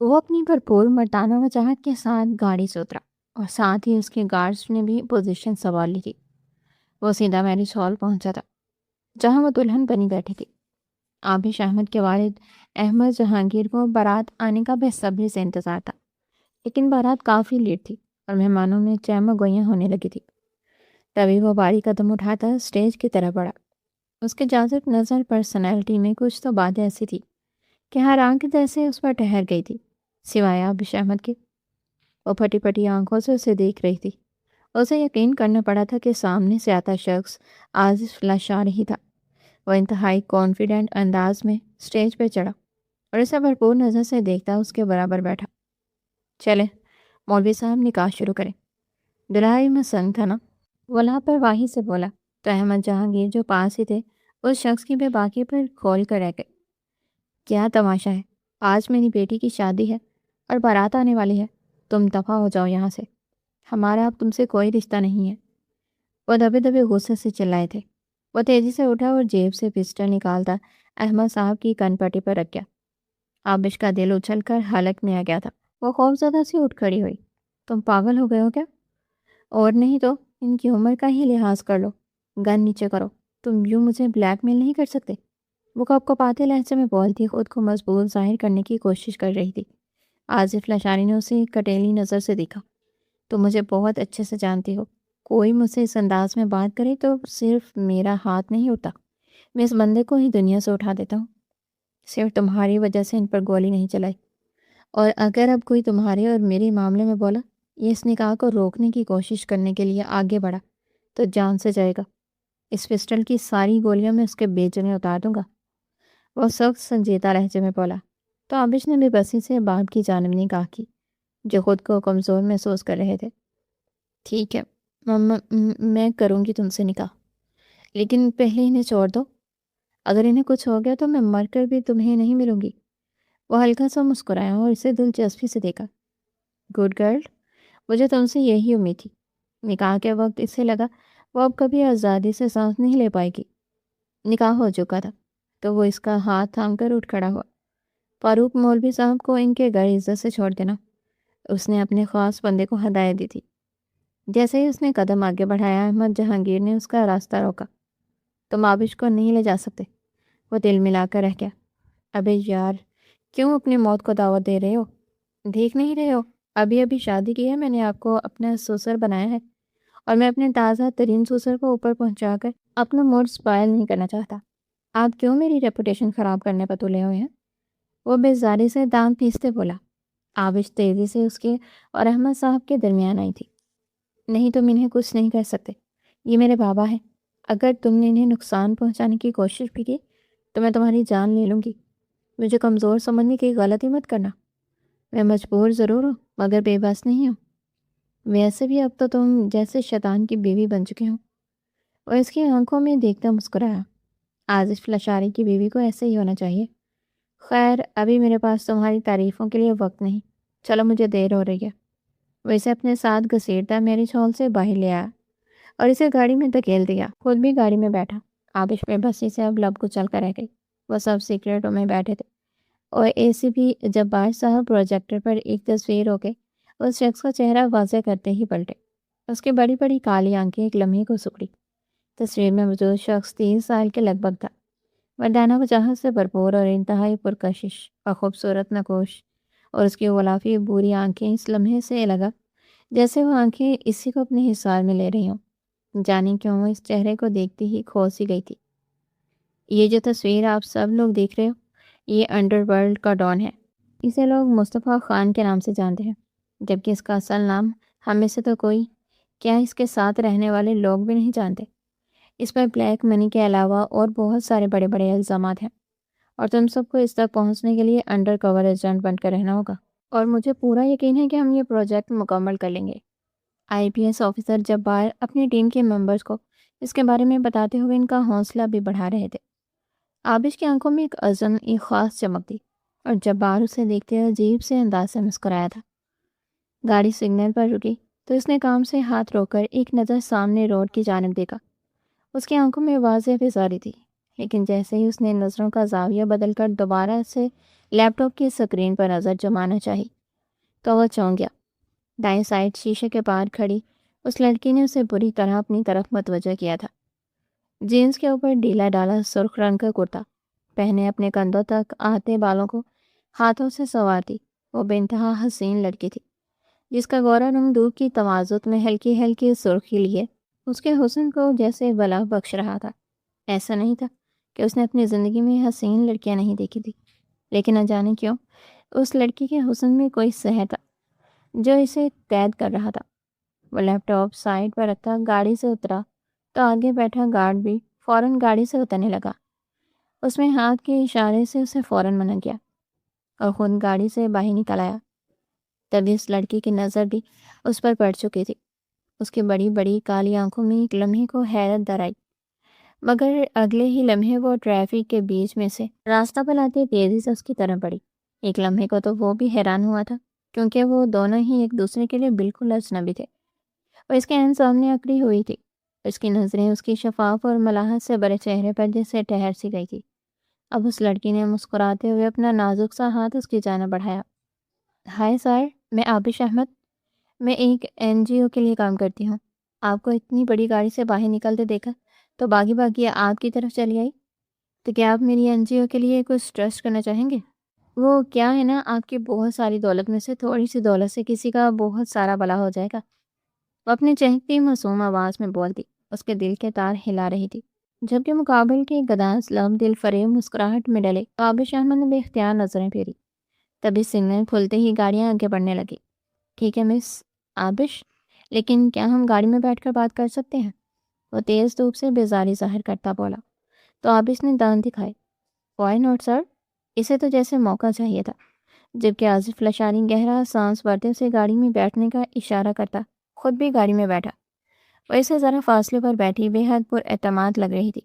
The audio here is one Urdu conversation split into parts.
وہ اپنی بھرپور مردانہ وجاہت کے ساتھ گاڑی سے اترا اور ساتھ ہی اس کے گارڈز نے بھی پوزیشن سنبھال لی تھی۔ وہ سیدھا میرج ہال پہنچا تھا جہاں وہ دلہن بنی بیٹھی تھی۔ آبش احمد کے والد احمد جہانگیر کو بارات آنے کا بے صبری سے انتظار تھا، لیکن بارات کافی لیٹ تھی اور مہمانوں میں چہمہ گوئیاں ہونے لگی تھی۔ تبھی وہ باری قدم اٹھاتا اسٹیج کی طرف بڑھا۔ اس کے جازب نظر پرسنالٹی میں کچھ تو بات ایسی تھی کہ ہر آنکھ جیسے اس پر ٹھہر گئی تھی، سوائے آبش احمد کے۔ وہ پھٹی پھٹی آنکھوں سے اسے دیکھ رہی تھی۔ اسے یقین کرنا پڑا تھا کہ سامنے سے آتا شخص آصف لاشاری ہی تھا۔ وہ انتہائی کانفیڈنٹ انداز میں اسٹیج پہ چڑھا اور اسے بھرپور نظر سے دیکھتا اس کے برابر بیٹھا۔ چلے مولوی صاحب نکاح شروع کریں۔ دلہائی میں سنگ تھا نا، وہ لاپرواہی سے بولا تو احمد جہانگیر جو پاس ہی تھے اس شخص کی بے باکی پر کھول کر رہ گئے۔ کیا تماشا ہے، آج میری بیٹی کی شادی ہے اور بارات آنے والی ہے، تم دفع ہو جاؤ یہاں سے، ہمارا اب تم سے کوئی رشتہ نہیں ہے۔ وہ دبے دبے غصے سے چلائے تھے۔ وہ تیزی سے اٹھا اور جیب سے پسٹل نکالتا احمد صاحب کی کن پٹی پر رکھ گیا۔ آبش کا دل اچھل کر حلق میں آ گیا تھا۔ وہ خوفزدہ سی اٹھ کھڑی ہوئی۔ تم پاگل ہو گئے ہو کیا؟ اور نہیں تو ان کی عمر کا ہی لحاظ کر لو، گن نیچے کرو، تم یوں مجھے بلیک میل نہیں کر سکتے۔ وہ کپ کپاتے لہجے میں بولتی خود کو مضبوط ظاہر کرنے کی کوشش کر رہی تھی۔ آصف لاشاری نے اسے کٹیلی نظر سے دیکھا۔ تم مجھے بہت اچھے سے جانتی ہو، کوئی مجھ سے اس انداز میں بات کرے تو صرف میرا ہاتھ نہیں اٹھتا، میں اس بندے کو ہی دنیا سے اٹھا دیتا ہوں۔ صرف تمہاری وجہ سے ان پر گولی نہیں چلائی، اور اگر اب کوئی تمہارے اور میرے معاملے میں بولا، یہ اس نکاح کو روکنے کی کوشش کرنے کے لیے آگے بڑھا، تو جان سے جائے گا۔ اس پسٹل کی ساری گولیاں میں اس کے بیچنے اتار دوں گا۔ وہ سخت سنجیدہ لہجے میں بولا تو آبش نے بے بسی سے باپ کی جانب نگاہ کی، جو خود کو کمزور محسوس کر رہے تھے۔ ٹھیک ہے مما، میں کروں گی تم سے نکاح، لیکن پہلے انہیں چھوڑ دو۔ اگر انہیں کچھ ہو گیا تو میں مر کر بھی تمہیں نہیں ملوں گی۔ وہ ہلکا سا مسکرایا اور اسے دلچسپی سے دیکھا۔ گڈ گرل، مجھے تم سے یہی امید تھی۔ نکاح کے وقت اسے لگا وہ اب کبھی آزادی سے سانس نہیں لے پائے گی۔ نکاح ہو چکا تھا تو وہ اس کا ہاتھ تھام کر اٹھ کھڑا ہوا۔ فاروق مولوی صاحب کو ان کے گھر عزت سے چھوڑ دینا، اس نے اپنے خاص بندے کو ہدایت دی تھی۔ جیسے ہی اس نے قدم آگے بڑھایا، احمد جہانگیر نے اس کا راستہ روکا۔ تم آبش کو نہیں لے جا سکتے۔ وہ دل ملا کر رہ گیا۔ ابے یار، کیوں اپنی موت کو دعوت دے رہے ہو؟ دیکھ نہیں رہے ہو ابھی ابھی شادی کی ہے، میں نے آپ کو اپنا سسر بنایا ہے، اور میں اپنے تازہ ترین سسر کو اوپر پہنچا کر اپنا موڈ سپائل نہیں کرنا چاہتا۔ آپ کیوں میری ریپوٹیشن خراب کرنے پر تلے ہوئے ہیں؟ وہ بیزاری سے دام پیستے بولا۔ آبش تیزی سے اس کے اور احمد صاحب کے درمیان آئی تھی۔ نہیں، تم انہیں کچھ نہیں کر سکتے، یہ میرے بابا ہیں۔ اگر تم نے انہیں نقصان پہنچانے کی کوشش بھی کی تو میں تمہاری جان لے لوں گی۔ مجھے کمزور سمجھنے کی غلطی مت کرنا۔ میں مجبور ضرور ہوں مگر بے بس نہیں ہوں۔ ویسے بھی اب تو تم جیسے شیطان کی بیوی بن چکے ہو۔ اور اس کی آنکھوں میں دیکھتا مسکرایا۔ آصف لاشاری کی بیوی کو ایسے ہی ہونا چاہیے۔ خیر، ابھی میرے پاس تمہاری تعریفوں کے لیے وقت نہیں، چلو مجھے دیر ہو رہی ہے۔ وہ اسے اپنے ساتھ گھسیٹتا میرج ہال سے باہر لے آیا اور اسے گاڑی میں دھکیل دیا۔ خود بھی گاڑی میں بیٹھا۔ آبش بے بسی سے اب لب کچل کر رہ گئی۔ وہ سب سیکرٹوں میں بیٹھے تھے اور اے سی پی جبار صاحب پروجیکٹر پر ایک تصویر ہو کے اس شخص کا چہرہ واضح کرتے ہی پلٹے۔ اس کی بڑی بڑی کالی آنکھیں ایک لمحے کو سکڑی۔ تصویر میں موجود شخص 30 سال کے لگ بھگ تھا، مردانہ وجاہت سے بھرپور اور انتہائی پرکشش اور خوبصورت نقوش، اور اس کی غلافی بوری آنکھیں اس لمحے سے لگا جیسے وہ آنکھیں اسی کو اپنے حصار میں لے رہی ہوں۔ جانے کیوں وہ اس چہرے کو دیکھتی ہی کھو سی گئی تھی۔ یہ جو تصویر آپ سب لوگ دیکھ رہے ہو، یہ انڈر ورلڈ کا ڈان ہے۔ اسے لوگ مصطفیٰ خان کے نام سے جانتے ہیں، جبکہ اس کا اصل نام ہم میں سے تو کوئی، کیا اس کے ساتھ رہنے والے لوگ بھی نہیں جانتے۔ اس پر بلیک منی کے علاوہ اور بہت سارے بڑے بڑے الزامات ہیں، اور تم سب کو اس تک پہنچنے کے لیے انڈر کور ایجنٹ بن کر رہنا ہوگا۔ اور مجھے پورا یقین ہے کہ ہم یہ پروجیکٹ مکمل کر لیں گے۔ آئی پی ایس آفیسر جبار اپنی ٹیم کے ممبرز کو اس کے بارے میں بتاتے ہوئے ان کا حوصلہ بھی بڑھا رہے تھے۔ آبش کی آنکھوں میں ایک عزم، ایک خاص چمک تھی، اور جبار اسے دیکھتے عجیب سے انداز سے مسکرایا تھا۔ گاڑی سگنل پر رکی تو اس نے کام سے ہاتھ روک کر ایک نظر سامنے روڈ کی جانب دیکھا۔ اس کی آنکھوں میں واضح بیزاری تھی، لیکن جیسے ہی اس نے نظروں کا زاویہ بدل کر دوبارہ سے لیپ ٹاپ کی اسکرین پر نظر جمانا چاہی تو وہ چونک گیا۔ دائیں سائڈ شیشے کے پار کھڑی اس لڑکی نے اسے بری طرح اپنی طرف متوجہ کیا تھا۔ جینس کے اوپر ڈھیلا ڈالا سرخ رنگ کا کرتا پہنے اپنے کندھوں تک آتے بالوں کو ہاتھوں سے سنوارتی وہ بے انتہا حسین لڑکی تھی، جس کا گورا رنگ دھوپ کی توازت میں ہلکی ہلکی سرخی لیے اس کے حسن کو جیسے بلا بخش رہا تھا۔ ایسا نہیں تھا کہ اس نے اپنی زندگی میں حسین لڑکیاں نہیں دیکھی تھی، لیکن نہ جانے کیوں اس لڑکی کے حسن میں کوئی سحر تھا جو اسے قید کر رہا تھا۔ وہ لیپ ٹاپ سائڈ پر رکھا گاڑی سے اترا تو آگے بیٹھا گارڈ بھی فوراً گاڑی سے اترنے لگا۔ اس میں ہاتھ کے اشارے سے اسے فوراً منع کیا اور خود گاڑی سے باہر نکل آیا۔ تبھی اس لڑکی کی نظر بھی اس پر پڑ چکی تھی۔ اس کی بڑی بڑی کالی آنکھوں میں ایک لمحے کو حیرت در آئی، مگر اگلے ہی لمحے وہ ٹریفک کے بیچ میں سے راستہ پلاتے تیزی سے اس کی طرف بڑھی۔ ایک لمحے کو تو وہ بھی حیران ہوا تھا، کیونکہ وہ دونوں ہی ایک دوسرے کے لیے بالکل اجنبی تھے۔ وہ اس کے عین سامنے اکڑی ہوئی تھی، اس کی نظریں اس کی شفاف اور ملاحت سے بڑے چہرے پر جیسے ٹھہر سی گئی تھی۔ اب اس لڑکی نے مسکراتے ہوئے اپنا نازک سا ہاتھ اس کی جانب بڑھایا۔ ہائے سر، میں عابش احمد، میں ایک NGO کے لیے کام کرتی ہوں۔ آپ کو اتنی بڑی گاڑی سے باہر نکلتے دیکھا تو باغی آپ کی طرف چلی آئی۔ تو کیا آپ میری NGO کے لیے کچھ ٹرسٹ کرنا چاہیں گے؟ وہ کیا ہے نا، آپ کی بہت ساری دولت میں سے تھوڑی سی دولت سے کسی کا بہت سارا بھلا ہو جائے گا۔ وہ اپنی چہکتی معصوم آواز میں بولتی، اس کے دل کے تار ہلا رہی تھی، جبکہ مقابل کے گداز لب دل فریب مسکراہٹ میں ڈلے۔ عابش احمد نے بے اختیار نظریں پھیری۔ تبھی سگنل کھلتے ہی گاڑیاں آگے بڑھنے لگی۔ ٹھیک ہے مس عابش، لیکن کیا ہم گاڑی میں بیٹھ کر بات کر سکتے ہیں؟ وہ تیز دھوپ سے بیزاری ظاہر کرتا بولا۔ تو عابش نے دانت دکھائے۔ وائی ناٹ سر، اسے تو جیسے موقع چاہیے تھا۔ جبکہ آصف لشاری گہرا سانس بھرتے اسے گاڑی میں بیٹھنے کا اشارہ کرتا خود بھی گاڑی میں بیٹھا۔ وہ اسے ذرا فاصلے پر بیٹھی بے حد پر اعتماد لگ رہی تھی،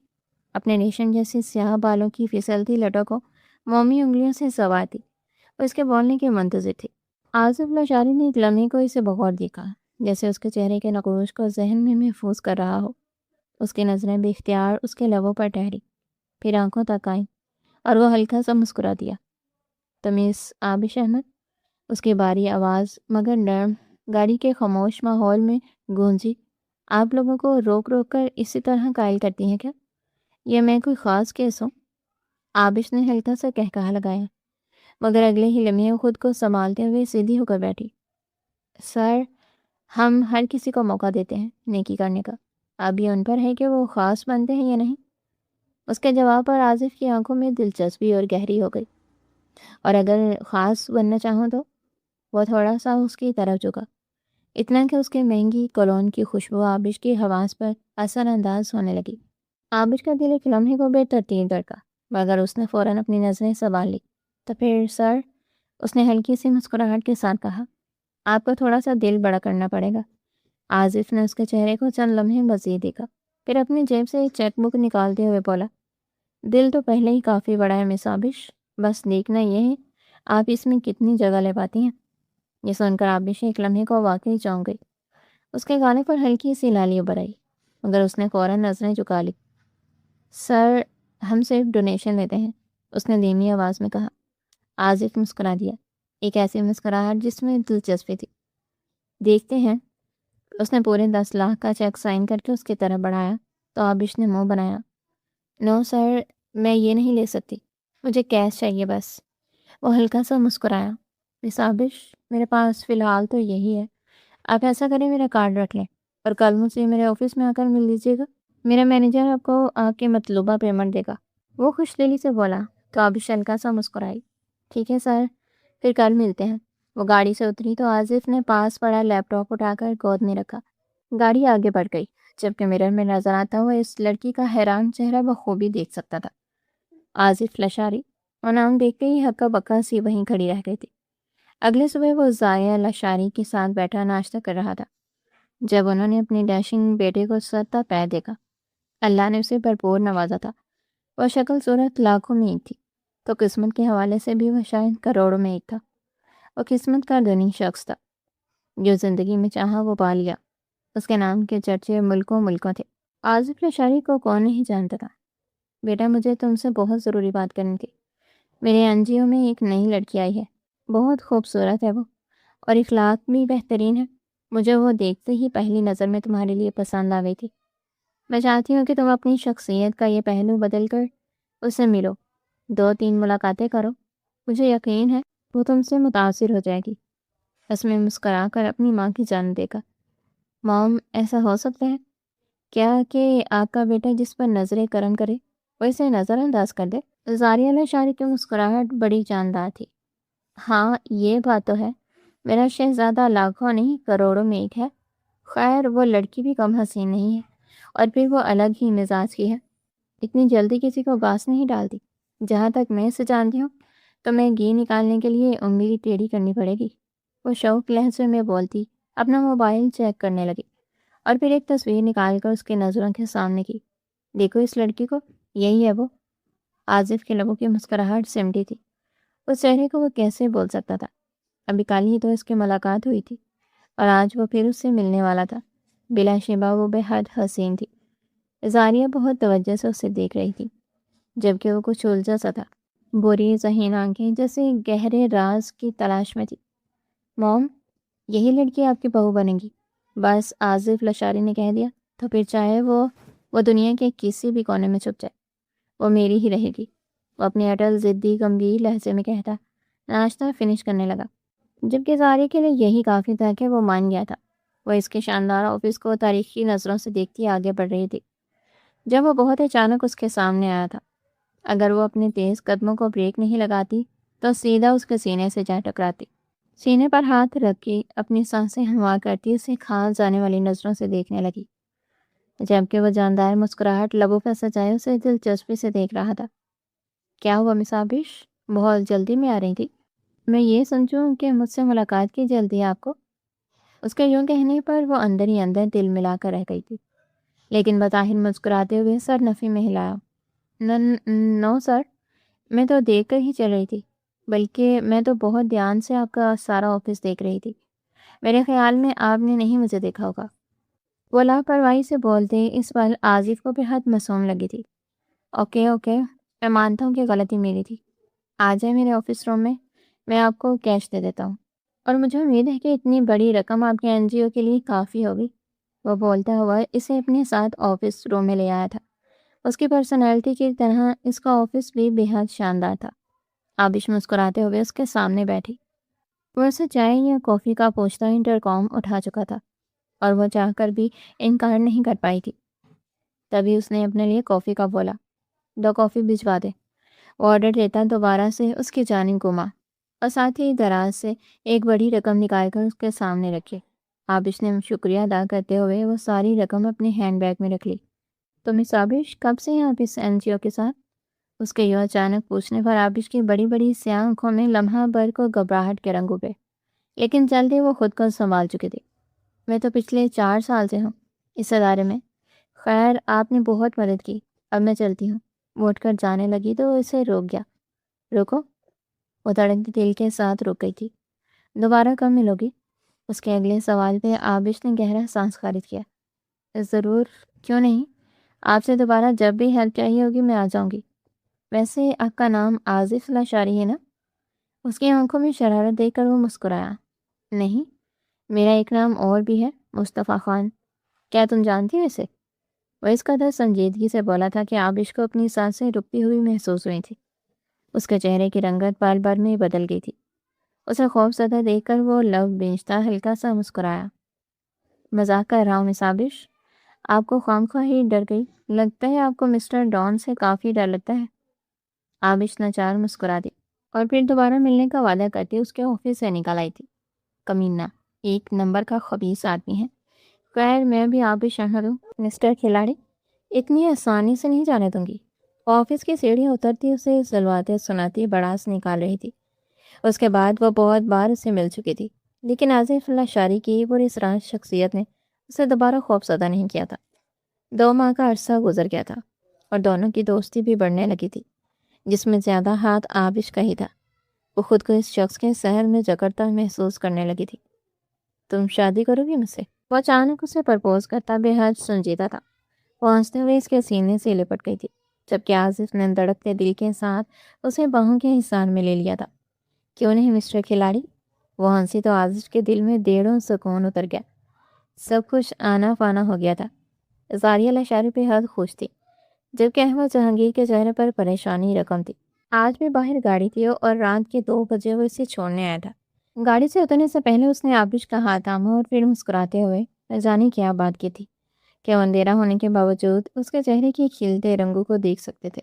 اپنے ریشم جیسے سیاہ بالوں کی پھسلتی لٹوں کو مومی انگلیوں سے سنوارتی وہ اس کے بولنے کے منتظر تھی۔ آصف لشاری نے ایک لمحے کو اسے بغور دیکھا، جیسے اس کے چہرے کے نقوش کو ذہن میں محفوظ کر رہا ہو۔ اس کی نظریں بے اختیار اس کے لبوں پر ٹھہری، پھر آنکھوں تک آئیں اور وہ ہلکا سا مسکرا دیا۔ تو مس عابش احمد، اس کی باری آواز مگر نرم گاڑی کے خاموش ماحول میں گونجی، آپ لوگوں کو روک روک کر اسی طرح قائل کرتی ہیں کیا؟ یہ میں کوئی خاص کیس ہوں؟ عابش نے ہلکا سا کہکہا لگایا، مگر اگلے ہی لمحے خود کو سنبھالتے ہوئے سیدھی ہو کر بیٹھی۔ سر، ہم ہر کسی کو موقع دیتے ہیں نیکی کرنے کا، اب یہ ان پر ہے کہ وہ خاص بنتے ہیں یا نہیں۔ اس کے جواب پر آصف کی آنکھوں میں دلچسپی اور گہری ہو گئی۔ اور اگر خاص بننا چاہوں تو؟ وہ تھوڑا سا اس کی طرف جھکا، اتنا کہ اس کے مہنگی کولون کی خوشبو عابش کی حواس پر اثر انداز ہونے لگی۔ عابش کا دل ایک لمحے کو بے ترتیب دھڑکا، مگر اس نے فوراً اپنی نظریں سنبھال لی۔ تو پھر سر، اس نے ہلکی سی مسکراہٹ کے ساتھ کہا، آپ کو تھوڑا سا دل بڑا کرنا پڑے گا۔ آصف نے اس کے چہرے کو چند لمحے مزید دیکھا، پھر اپنی جیب سے ایک چیک بک نکالتے ہوئے بولا، دل تو پہلے ہی کافی بڑا ہے مس عابش، بس دیکھنا یہ ہے آپ اس میں کتنی جگہ لے پاتی ہیں۔ یہ سن کر عابش ایک لمحے کو واقعی چونک گئی۔ اس کے گانے پر ہلکی سی لالی ابھر آئی، مگر اس نے فوراً نظریں جھکا لی۔ سر، ہم صرف ڈونیشن لیتے ہیں، اس نے دھیمی آواز میں کہا۔ آصف مسکرا دیا، ایک ایسی مسکراہٹ جس میں دلچسپی تھی۔ دیکھتے ہیں۔ اس نے پورے 10 لاکھ کا چیک سائن کر کے اس کی طرف بڑھایا تو عابش نے منہ بنایا۔ نو سر، میں یہ نہیں لے سکتی، مجھے کیش چاہیے بس۔ وہ ہلکا سا مسکرایا۔ مس عابش، میرے پاس فی الحال تو یہی ہے، آپ ایسا کریں میرا کارڈ رکھ لیں اور کل مجھ سے میرے آفس میں آ کر مل لیجیے گا، میرا مینیجر آپ کو آپ کی مطلوبہ پیمنٹ دے گا۔ وہ خوش دلی سے بولا تو عابش ہلکا سا مسکرائی۔ ٹھیک ہے سر، پھر کل ملتے ہیں۔ وہ گاڑی سے اتری تو آصف نے پاس پڑا لیپ ٹاپ اٹھا کر گود میں رکھا۔ گاڑی آگے بڑھ گئی، جبکہ مرر میں نظر آتا ہوا اس لڑکی کا حیران چہرہ بخوبی دیکھ سکتا تھا۔ آصف لشاری اور نام دیکھتے ہی ہکا بکا سی وہیں کھڑی رہ گئی تھی۔ اگلے صبح وہ زائیہ لشاری کے ساتھ بیٹھا ناشتہ کر رہا تھا، جب انہوں نے اپنی ڈیشنگ بیٹے کو سرتا پیر دیکھا۔ اللہ نے اسے بھرپور نوازا تھا۔ وہ شکل صورت لاکھوں میں ایک تھی، تو قسمت کے حوالے سے بھی وہ شاید کروڑوں میں ایک تھا۔ وہ قسمت کا غنی شخص تھا، جو زندگی میں چاہا وہ پا لیا۔ اس کے نام کے چرچے ملکوں تھے۔ آصف لشاری کو کون نہیں جانتا تھا، بیٹا مجھے تم سے بہت ضروری بات کرنی تھی۔ میرے این جی او میں ایک نئی لڑکی آئی ہے، بہت خوبصورت ہے وہ، اور اخلاق بھی بہترین ہے۔ مجھے وہ دیکھتے ہی پہلی نظر میں تمہارے لیے پسند آ گئی تھی۔ میں چاہتی ہوں کہ تم اپنی شخصیت کا یہ پہلو بدل کر اس سے ملو، 2-3 ملاقاتیں کرو، مجھے یقین ہے وہ تم سے متاثر ہو جائے گی۔ اسمے مسکرا کر اپنی ماں کی جانب دیکھا۔ مام، ایسا ہو سکتا ہے کیا کہ آپ کا بیٹا جس پر نظر کرم کرے وہ اسے نظر انداز کر دے؟ زاریہ لاشاری کی مسکراہٹ بڑی جاندار تھی۔ ہاں، یہ بات تو ہے، میرا شہزادہ لاکھوں نہیں کروڑوں میں ایک ہے۔ خیر، وہ لڑکی بھی کم حسین نہیں ہے، اور پھر وہ الگ ہی مزاج کی ہے، اتنی جلدی کسی کو باس نہیں ڈالتی۔ جہاں تک میں اسے جانتی ہوں تو میں گھی نکالنے کے لیے انگلی ٹیڑھی کرنی پڑے گی۔ وہ شوق لہجے میں بولتی اپنا موبائل چیک کرنے لگی، اور پھر ایک تصویر نکال کر اس کی نظروں کے سامنے کی۔ دیکھو اس لڑکی کو، یہی ہے وہ۔ آصف کے لبوں کی مسکراہٹ سمٹی تھی۔ اس چہرے کو وہ کیسے بول سکتا تھا؟ ابھی کل ہی تو اس کی ملاقات ہوئی تھی، اور آج وہ پھر اس سے ملنے والا تھا۔ بلا شبہ وہ بے حد حسین تھی۔ زاریہ بہت توجہ سے اسے دیکھ رہی تھی، جبکہ وہ کچھ الجھا سا تھا۔ بری ذہین آنکھیں جیسے گہرے راز کی تلاش میں تھی۔ موم، یہی لڑکی آپ کی بہو بنے گی؟ بس آصف لاشاری نے کہہ دیا تو پھر چاہے وہ دنیا کے کسی بھی کونے میں چھپ جائے، وہ میری ہی رہے گی، وہ اپنے اٹل ضدی گمگیر لہجے میں کہتا ناشتہ فنش کرنے لگا، جبکہ زاریہ کے لیے یہی کافی تھا کہ وہ مان گیا تھا۔ وہ اس کے شاندار آفس کو تاریخی نظروں سے دیکھتی آگے بڑھ رہی تھی، جب وہ بہت اچانک اس کے سامنے آیا تھا۔ اگر وہ اپنے تیز قدموں کو بریک نہیں لگاتی تو سیدھا اس کے سینے سے جا ٹکراتی۔ سینے پر ہاتھ رکھ کے اپنی سانسیں ہموار کرتی اسے کھا جانے والی نظروں سے دیکھنے لگی، جبکہ وہ جاندار مسکراہٹ لبوں پر سجائے اسے دلچسپی سے دیکھ رہا تھا۔ کیا ہوا مصابیش؟ بہت جلدی میں آ رہی تھی؟ میں یہ سمجھوں کہ مجھ سے ملاقات کی جلدی ہے آپ کو؟ اس کے یوں کہنے پر وہ اندر ہی اندر دل ملا کر رہ گئی تھی، لیکن بظاہر مسکراتے ہوئے سر نفی میں ہلایا۔ نو سر، میں تو دیکھ کر ہی چل رہی تھی، بلکہ میں تو بہت دھیان سے آپ کا سارا آفس دیکھ رہی تھی۔ میرے خیال میں آپ نے نہیں مجھے دیکھا ہوگا۔ وہ لاپرواہی سے بولتے اس پل آصف کو بے حد معصوم لگی تھی۔ اوکے، میں مانتا ہوں کہ غلطی میری تھی۔ آ جائے میرے آفس روم میں آپ کو کیش دے دیتا ہوں، اور مجھے امید ہے کہ اتنی بڑی رقم آپ کے این جی او کے لیے کافی ہوگی۔ وہ بولتا ہوا اسے اپنے ساتھ آفس روم میں لے آیا تھا۔ اس کی پرسنالٹی کی طرح اس کا آفس بھی بے حد شاندار تھا۔ آبش مسکراتے ہوئے اس کے سامنے بیٹھی۔ وہ اسے چائے یا کافی کا پوچھتا انٹرکام اٹھا چکا تھا، اور وہ چاہ کر بھی انکار نہیں کر پائی تھی۔ تبھی اس نے اپنے لیے کافی کا بولا، 2 کافی بھجوا دے۔ وہ آرڈر دیتا دوبارہ سے اس کی جانب گھوما، اور ساتھ ہی دراز سے ایک بڑی رقم نکال کر اس کے سامنے رکھی۔ آبش نے شکریہ ادا کرتے ہوئے وہ ساری رقم اپنے ہینڈ بیگ میں رکھ لی۔ تو مس آبش، کب سے ہیں آپ اس این جی او کے ساتھ؟ اس کے یوں اچانک پوچھنے پر آبش کی بڑی بڑی سیاہ آنکھوں میں لمحہ بھر کو گھبراہٹ کے رنگ ابھرے، لیکن جلدی وہ خود کو سنبھال چکی تھی۔ میں تو پچھلے 4 سال سے ہوں اس ادارے میں۔ خیر، آپ نے بہت مدد کی، اب میں چلتی ہوں۔ وہ اٹھ کر جانے لگی تو اسے روک گیا۔ رکو؟ وہ دھڑکتے دل کے ساتھ رک گئی تھی۔ دوبارہ کب ملو گی؟ اس کے اگلے سوال پہ آبش نے گہرا سانس خارج کیا۔ ضرور، کیوں نہیں، آپ سے دوبارہ جب بھی ہیلپ چاہیے ہوگی میں آ جاؤں گی۔ ویسے آپ کا نام آصف لاشاری ہے نا؟ اس کی آنکھوں میں شرارت دیکھ کر وہ مسکرایا۔ نہیں، میرا ایک نام اور بھی ہے، مصطفیٰ خان۔ کیا تم جانتی ہو اسے؟ وہ اس قدر سنجیدگی سے بولا تھا کہ آبش کو اپنی سانسیں رکتی ہوئی محسوس ہوئی تھی۔ اس کے چہرے کی رنگت پال بھر میں بدل گئی تھی۔ اسے خوف زدہ دیکھ کر وہ لب بینچتا ہلکا سا مسکرایا۔ مذاق کر رہا ہوں مس آبش، آپ کو خواہ ہی ڈر گئی، لگتا ہے آپ کو مسٹر ڈان سے کافی ڈر لگتا ہے۔ آبش ناچار مسکرا دی، اور پھر دوبارہ ملنے کا وعدہ کرتے اس کے آفس سے نکل آئی تھی۔ کمینہ، 1 نمبر کا خبیث آدمی ہے۔ خیر، میں بھی آبش احمد ہوں، مسٹر کھلاڑی، اتنی آسانی سے نہیں جانے دوں گی۔ آفس کی سیڑھیاں اترتی اسے سلواتے سناتی بڑاس نکال رہی تھی۔ اس کے بعد وہ بہت بار اسے مل چکی تھی، لیکن آصف لاشاری کی پراسرار شخصیت نے اسے دوبارہ خوف زدہ نہیں کیا تھا۔ 2 ماہ کا عرصہ گزر گیا تھا، اور دونوں کی دوستی بھی بڑھنے لگی تھی، جس میں زیادہ ہاتھ آبش کا ہی تھا۔ وہ خود کو اس شخص کے سحر میں جکڑتا محسوس کرنے لگی تھی۔ تم شادی کرو گی مجھ سے؟ وہ اچانک اسے پرپوز کرتا بے حد سنجیدہ تھا۔ وہ ہنستے ہوئے اس کے سینے سے لپٹ گئی تھی۔ جبکہ آصف نے دھڑکتے دل کے ساتھ اسے باہوں کے حصار میں لے لیا تھا۔ کیوں نہیں مسٹر کھلاڑی؟ وہ ہنسی تو آصف کے دل میں دیڑوں سکون اتر گیا۔ سب کچھ آنا فانا ہو گیا تھا۔ زاریہ لاشاری پہ حد خوش تھی، جبکہ احمد جہانگیر کے چہرے پر پریشانی رقم تھی۔ آج بھی باہر گاڑی تھی اور رات کے 2 بجے وہ اسے چھوڑنے آیا تھا۔ گاڑی سے اترنے سے پہلے اس نے آبش کا ہاتھ تھاما اور پھر مسکراتے ہوئے نہ جانے کیا بات کی تھی کہ وہ اندھیرا ہونے کے باوجود اس کے چہرے کے کھلتے رنگوں کو دیکھ سکتے تھے۔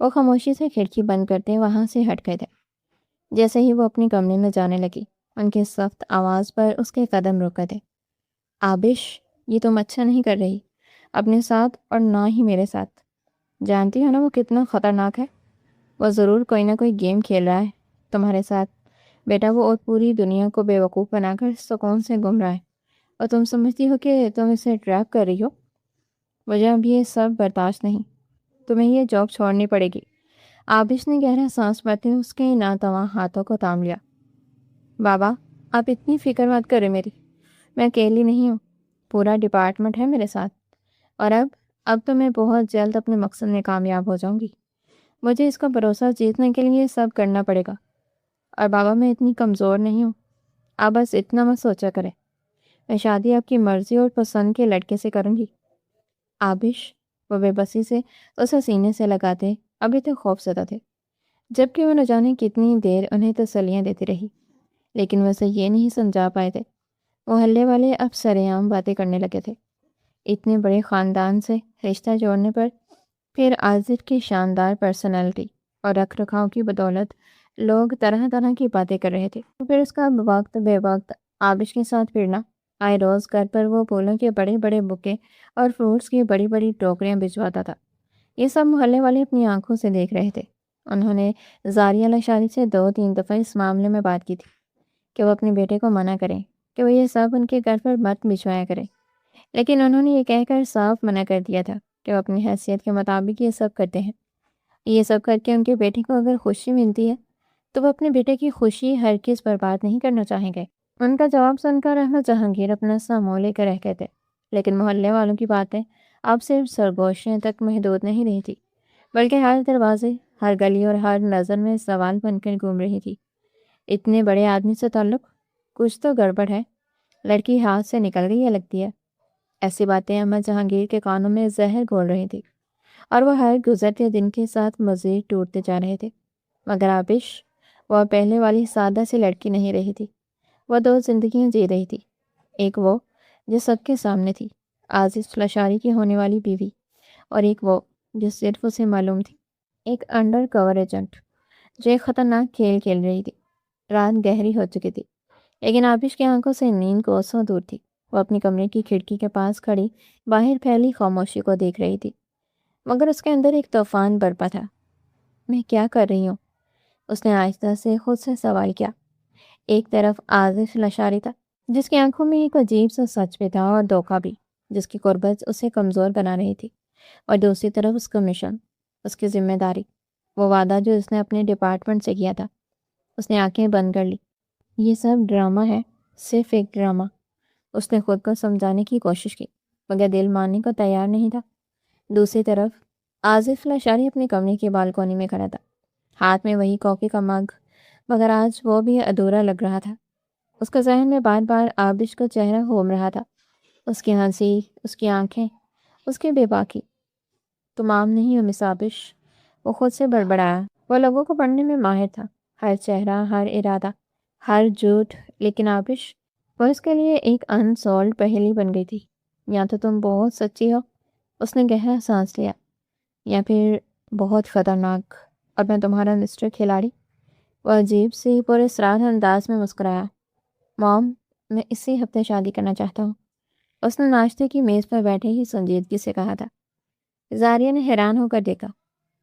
وہ خاموشی سے کھڑکی بند کرتے وہاں سے ہٹ گئے تھے۔ جیسے ہی وہ اپنے کمرے میں جانے لگی، ان کی سخت آواز پر اس کے قدم رک گئے تھے۔ آبش، یہ تم اچھا نہیں کر رہی، اپنے ساتھ اور نہ ہی میرے ساتھ۔ جانتی ہو نا وہ کتنا خطرناک ہے؟ وہ ضرور کوئی نہ کوئی گیم کھیل رہا ہے تمہارے ساتھ بیٹا، وہ اور پوری دنیا کو بیوقوف بنا کر سکون سے گھوم رہا ہے، اور تم سمجھتی ہو کہ تم اسے ٹریپ کر رہی ہو۔ مجھے اب یہ سب برداشت نہیں، تمہیں یہ جاب چھوڑنی پڑے گی۔ آبش نے گہرا سانس بھرتے اس کے ناتواں ہاتھوں کو تھام لیا۔ بابا، آپ اتنی فکر مت کریں میری، میں اکیلی نہیں ہوں، پورا ڈپارٹمنٹ ہے میرے ساتھ، اور اب تو میں بہت جلد اپنے مقصد میں کامیاب ہو جاؤں گی۔ مجھے اس کا بھروسہ جیتنے کے لیے سب کرنا پڑے گا، اور بابا میں اتنی کمزور نہیں ہوں، آپ بس اتنا مت سوچا کریں، میں شادی آپ کی مرضی اور پسند کے لڑکے سے کروں گی۔ آبش، وہ بے بسی سے اسے سینے سے لگاتے ابھی تک خوف زدہ تھے، جبکہ وہ نہ جانے کتنی دیر انہیں تسلیاں دیتی رہی، لیکن وہ اسے یہ نہیں سمجھا پائے تھے۔ محلے والے اب سرے عام باتیں کرنے لگے تھے۔ اتنے بڑے خاندان سے رشتہ جوڑنے پر، پھر آصف کی شاندار پرسنالٹی اور رکھ رکھاؤ کی بدولت لوگ طرح طرح کی باتیں کر رہے تھے۔ پھر اس کا وقت بے وقت آبش کے ساتھ پھرنا، آئے روز گھر پر وہ پھولوں کے بڑے بڑے بکے اور فروٹس کی بڑی بڑی ٹوکریاں بھجواتا تھا۔ یہ سب محلے والے اپنی آنکھوں سے دیکھ رہے تھے۔ انہوں نے زاریہ لاشاری سے 2-3 دفعہ اس معاملے میں بات کی تھی کہ وہ اپنے بیٹے کو منع کریں کہ وہ یہ سب ان کے گھر پر مت بھجوایا کرے، لیکن انہوں نے یہ کہہ کر صاف منع کر دیا تھا کہ وہ اپنی حیثیت کے مطابق یہ سب کرتے ہیں۔ یہ سب کر کے ان کے بیٹے کو اگر خوشی ملتی ہے تو وہ اپنے بیٹے کی خوشی ہرگز برباد نہیں کرنا چاہیں گے۔ ان کا جواب سن کر احمد جہانگیر اپنا سا منہ لے کر رہ گئے تھے، لیکن محلے والوں کی باتیں اب صرف سرگوشیوں تک محدود نہیں رہی تھی، بلکہ ہر دروازے، ہر گلی اور ہر نظر میں سوال بن کر گھوم رہی تھی۔ اتنے بڑے آدمی سے تعلق، کچھ تو گڑبڑ ہے، لڑکی ہاتھ سے نکل گئی ہے لگتی ہے۔ ایسی باتیں احمد جہانگیر کے کانوں میں زہر گھول رہی تھی، اور وہ ہر گزرتے دن کے ساتھ مزید ٹوٹتے جا رہے تھے۔ مگر آبش، وہ پہلے والی سادہ سی لڑکی نہیں رہی تھی۔ وہ 2 زندگیاں جی رہی تھی، ایک وہ جو سب کے سامنے تھی، آصف لاشاری کی ہونے والی بیوی، اور ایک وہ جو صرف اسے معلوم تھی، ایک انڈر کور ایجنٹ جو ایک خطرناک کھیل کھیل رہی تھی۔ رات گہری ہو چکی تھی، لیکن آبش کی آنکھوں سے نیند کوسوں دور تھی۔ وہ اپنی کمرے کی کھڑکی کے پاس کھڑی باہر پھیلی خاموشی کو دیکھ رہی تھی، مگر اس کے اندر ایک طوفان برپا تھا۔ میں کیا کر رہی ہوں؟ اس نے آہستہ سے خود سے سوال کیا۔ ایک طرف آصف لاشاری تھا، جس کی آنکھوں میں ایک عجیب سا سچ بھی تھا اور دھوکہ بھی، جس کی قربت اسے کمزور بنا رہی تھی، اور دوسری طرف اس کا مشن، اس کی ذمہ داری، وہ وعدہ جو اس نے اپنے ڈپارٹمنٹ سے کیا تھا۔ اس نے آنکھیں بند کر لی۔ یہ سب ڈرامہ ہے، صرف ایک ڈرامہ۔ اس نے خود کو سمجھانے کی کوشش کی، مگر دل ماننے کو تیار نہیں تھا۔ دوسری طرف آصف لاشاری اپنے کمرے کی بالکونی میں کھڑا تھا، ہاتھ میں وہی کافی کا مگ، مگر آج وہ بھی ادھورا لگ رہا تھا۔ اس کے ذہن میں بار بار آبش کا چہرہ گھوم رہا تھا، اس کی ہنسی، اس کی آنکھیں، اس کی بے باکی۔ تم عام نہیں ہو مس آبش، وہ خود سے بڑبڑایا۔ وہ لوگوں کو پڑھنے میں ماہر تھا، ہر چہرہ، ہر ارادہ، ہر جھوٹ، لیکن آبش، وہ اس کے لیے ایک انسولڈ پہیلی بن گئی تھی۔ یا تو تم بہت سچی ہو، اس نے گہرا سانس لیا، یا پھر بہت خطرناک، اور میں تمہارا مسٹر کھلاڑی۔ وہ عجیب سی پراسرار انداز میں مسکرایا۔ مام، میں اسی ہفتے شادی کرنا چاہتا ہوں، اس نے ناشتے کی میز پر بیٹھے ہی سنجیدگی سے کہا تھا۔ زاریہ نے حیران ہو کر دیکھا۔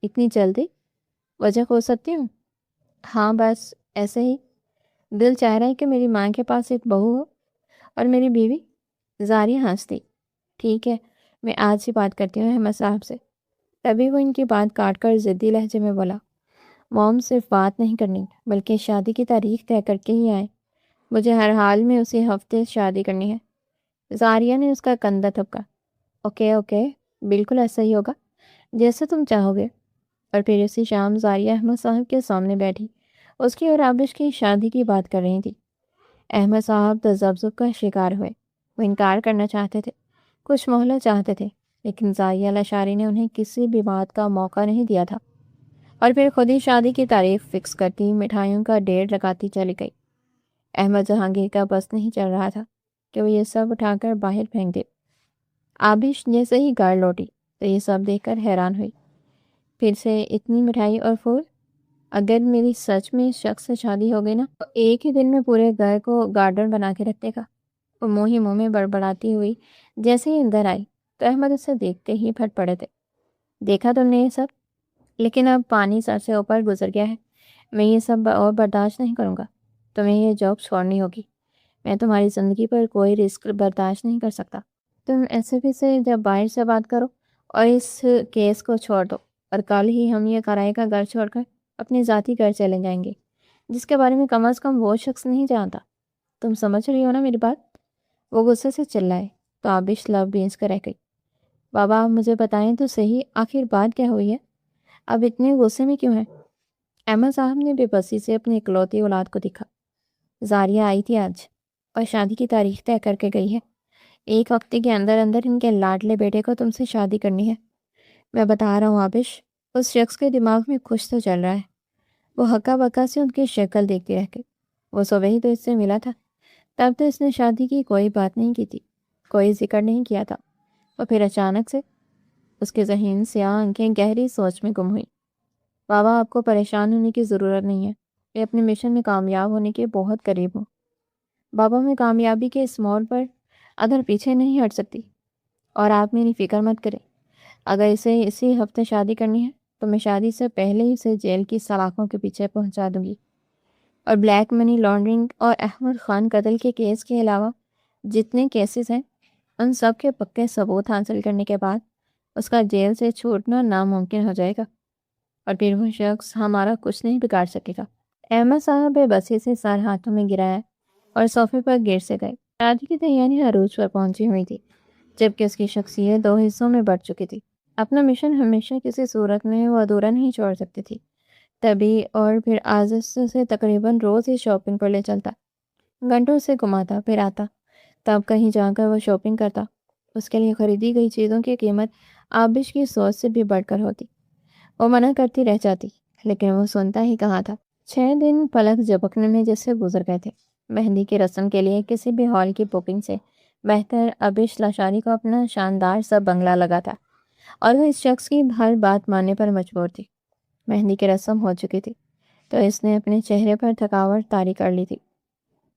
اتنی جلدی؟ وجہ پوچھ سکتی ہوں؟ ہاں بس ایسے ہی، دل چاہ رہا ہے کہ میری ماں کے پاس ایک بہو ہو، اور میری بیوی۔ زاریہ ہنستی۔ ٹھیک ہے، میں آج ہی بات کرتی ہوں احمد صاحب سے۔ تبھی وہ ان کی بات کاٹ کر ضدی لہجے میں بولا، موم صرف بات نہیں کرنی بلکہ شادی کی تاریخ طے کر کے ہی آئیں، مجھے ہر حال میں اسی ہفتے شادی کرنی ہے۔ زاریہ نے اس کا کندھا تھپکا۔ اوکے اوکے، بالکل ایسا ہی ہوگا، جیسے تم چاہو گے۔ اور پھر اسی شام زاریہ احمد صاحب کے سامنے بیٹھی اس کی اور عابش کی شادی کی بات کر رہی تھی۔ احمد صاحب تذبذب کا شکار ہوئے۔ وہ انکار کرنا چاہتے تھے، کچھ مہلت چاہتے تھے، لیکن زاریہ لاشاری نے انہیں کسی بھی بات کا موقع نہیں دیا تھا، اور پھر خود ہی شادی کی تاریخ فکس کرتی، مٹھائیوں کا ڈھیر لگاتی چلی گئی۔ احمد جہانگیر کا بس نہیں چل رہا تھا کہ وہ یہ سب اٹھا کر باہر پھینک دے۔ عابش جیسے ہی گھر لوٹی تو یہ سب دیکھ کر حیران ہوئی۔ پھر سے اتنی مٹھائی اور پھول! اگر میری سچ میں اس شخص سے شادی ہو گئی نا تو ایک ہی دن میں پورے گھر کو گارڈن بنا کے رکھ دے گا۔ وہ منہ ہی منہ میں بڑبڑاتی ہوئی جیسے ہی اندر آئی تو احمد اسے دیکھتے ہی پھٹ پڑے تھے۔ دیکھا تم نے یہ سب؟ لیکن اب پانی سر سے اوپر گزر گیا ہے، میں یہ سب اور برداشت نہیں کروں گا۔ تمہیں یہ جاب چھوڑنی ہوگی۔ میں تمہاری زندگی پر کوئی رسک برداشت نہیں کر سکتا۔ تم ایسے بھی سے جب باہر سے بات کرو اور اس کیس کو چھوڑ دو، اور کل ہی ہم یہ کرائے کا گھر چھوڑ کر اپنے ذاتی گھر چلے جائیں گے، جس کے بارے میں کم از کم وہ شخص نہیں جانتا۔ تم سمجھ رہی ہو نا میری بات؟ وہ غصے سے چلائے تو عابش لب بھیج کر رہ گئی۔ بابا آپ مجھے بتائیں تو صحیح، آخر بات کیا ہوئی ہے؟ اب اتنے غصے میں کیوں ہیں؟ احمد صاحب نے بے بسی سے اپنی اکلوتی اولاد کو دکھا۔ زاریہ آئی تھی آج اور شادی کی تاریخ طے کر کے گئی ہے۔ ایک ہفتے کے اندر اندر ان کے لاڈلے بیٹے کو تم سے شادی کرنی ہے۔ میں بتا رہا ہوں عابش، اس شخص کے دماغ میں کچھ تو چل رہا ہے۔ وہ ہکا بکا سے ان کی شکل دیکھتی رہ گئی۔ وہ صبح ہی تو اس سے ملا تھا، تب تو اس نے شادی کی کوئی بات نہیں کی تھی، کوئی ذکر نہیں کیا تھا، اور پھر اچانک سے اس کے ذہن سیاہ آنکھیں گہری سوچ میں گم ہوئی۔ بابا آپ کو پریشان ہونے کی ضرورت نہیں ہے، میں اپنے مشن میں کامیاب ہونے کے بہت قریب ہوں۔ بابا میں کامیابی کے اس موڑ پر ادھر پیچھے نہیں ہٹ سکتی، اور آپ میری فکر مت کریں۔ اگر اسے اسی ہفتے شادی کرنی ہے تو میں شادی سے پہلے ہی اسے جیل کی سلاخوں کے پیچھے پہنچا دوں گی، اور بلیک منی لانڈرنگ اور احمد خان قتل کے کیس کے علاوہ جتنے کیسز ہیں ان سب کے پکے ثبوت حاصل کرنے کے بعد اس کا جیل سے چھوٹنا ناممکن ہو جائے گا، اور پھر وہ شخص ہمارا کچھ نہیں بگاڑ سکے گا۔ احمد صاحب بے بسی سے سر ہاتھوں میں گرایا اور صوفے پر گر سے گئے۔ شادی کی تیاریاں عروج پر پہنچی ہوئی تھی، جبکہ اس کی شخصیت دو حصوں میں بٹ چکی تھی۔ اپنا مشن ہمیشہ کسی صورت میں وہ ادھورا نہیں چھوڑ سکتی تھی۔ تبھی اور پھر آزش سے تقریباً روز ہی شاپنگ پر لے چلتا، گھنٹوں سے گھماتا پھر آتا، تب کہیں جا کر وہ شاپنگ کرتا۔ اس کے لیے خریدی گئی چیزوں کی قیمت عابش کی سوچ سے بھی بڑھ کر ہوتی۔ وہ منع کرتی رہ جاتی، لیکن وہ سنتا ہی کہاں تھا۔ 6 دن پلک جھپکنے میں جیسے گزر گئے تھے۔ مہندی کی رسم کے لیے کسی بھی ہال کی بکنگ سے بہتر عابش لاشاری کو اپنا شاندار سا بنگلہ لگا تھا، اور وہ اس شخص کی ہر بات ماننے پر مجبور تھی۔ مہندی کی رسم ہو چکی تھی تو اس نے اپنے چہرے پر تھکاوٹ طاری کر لی تھی۔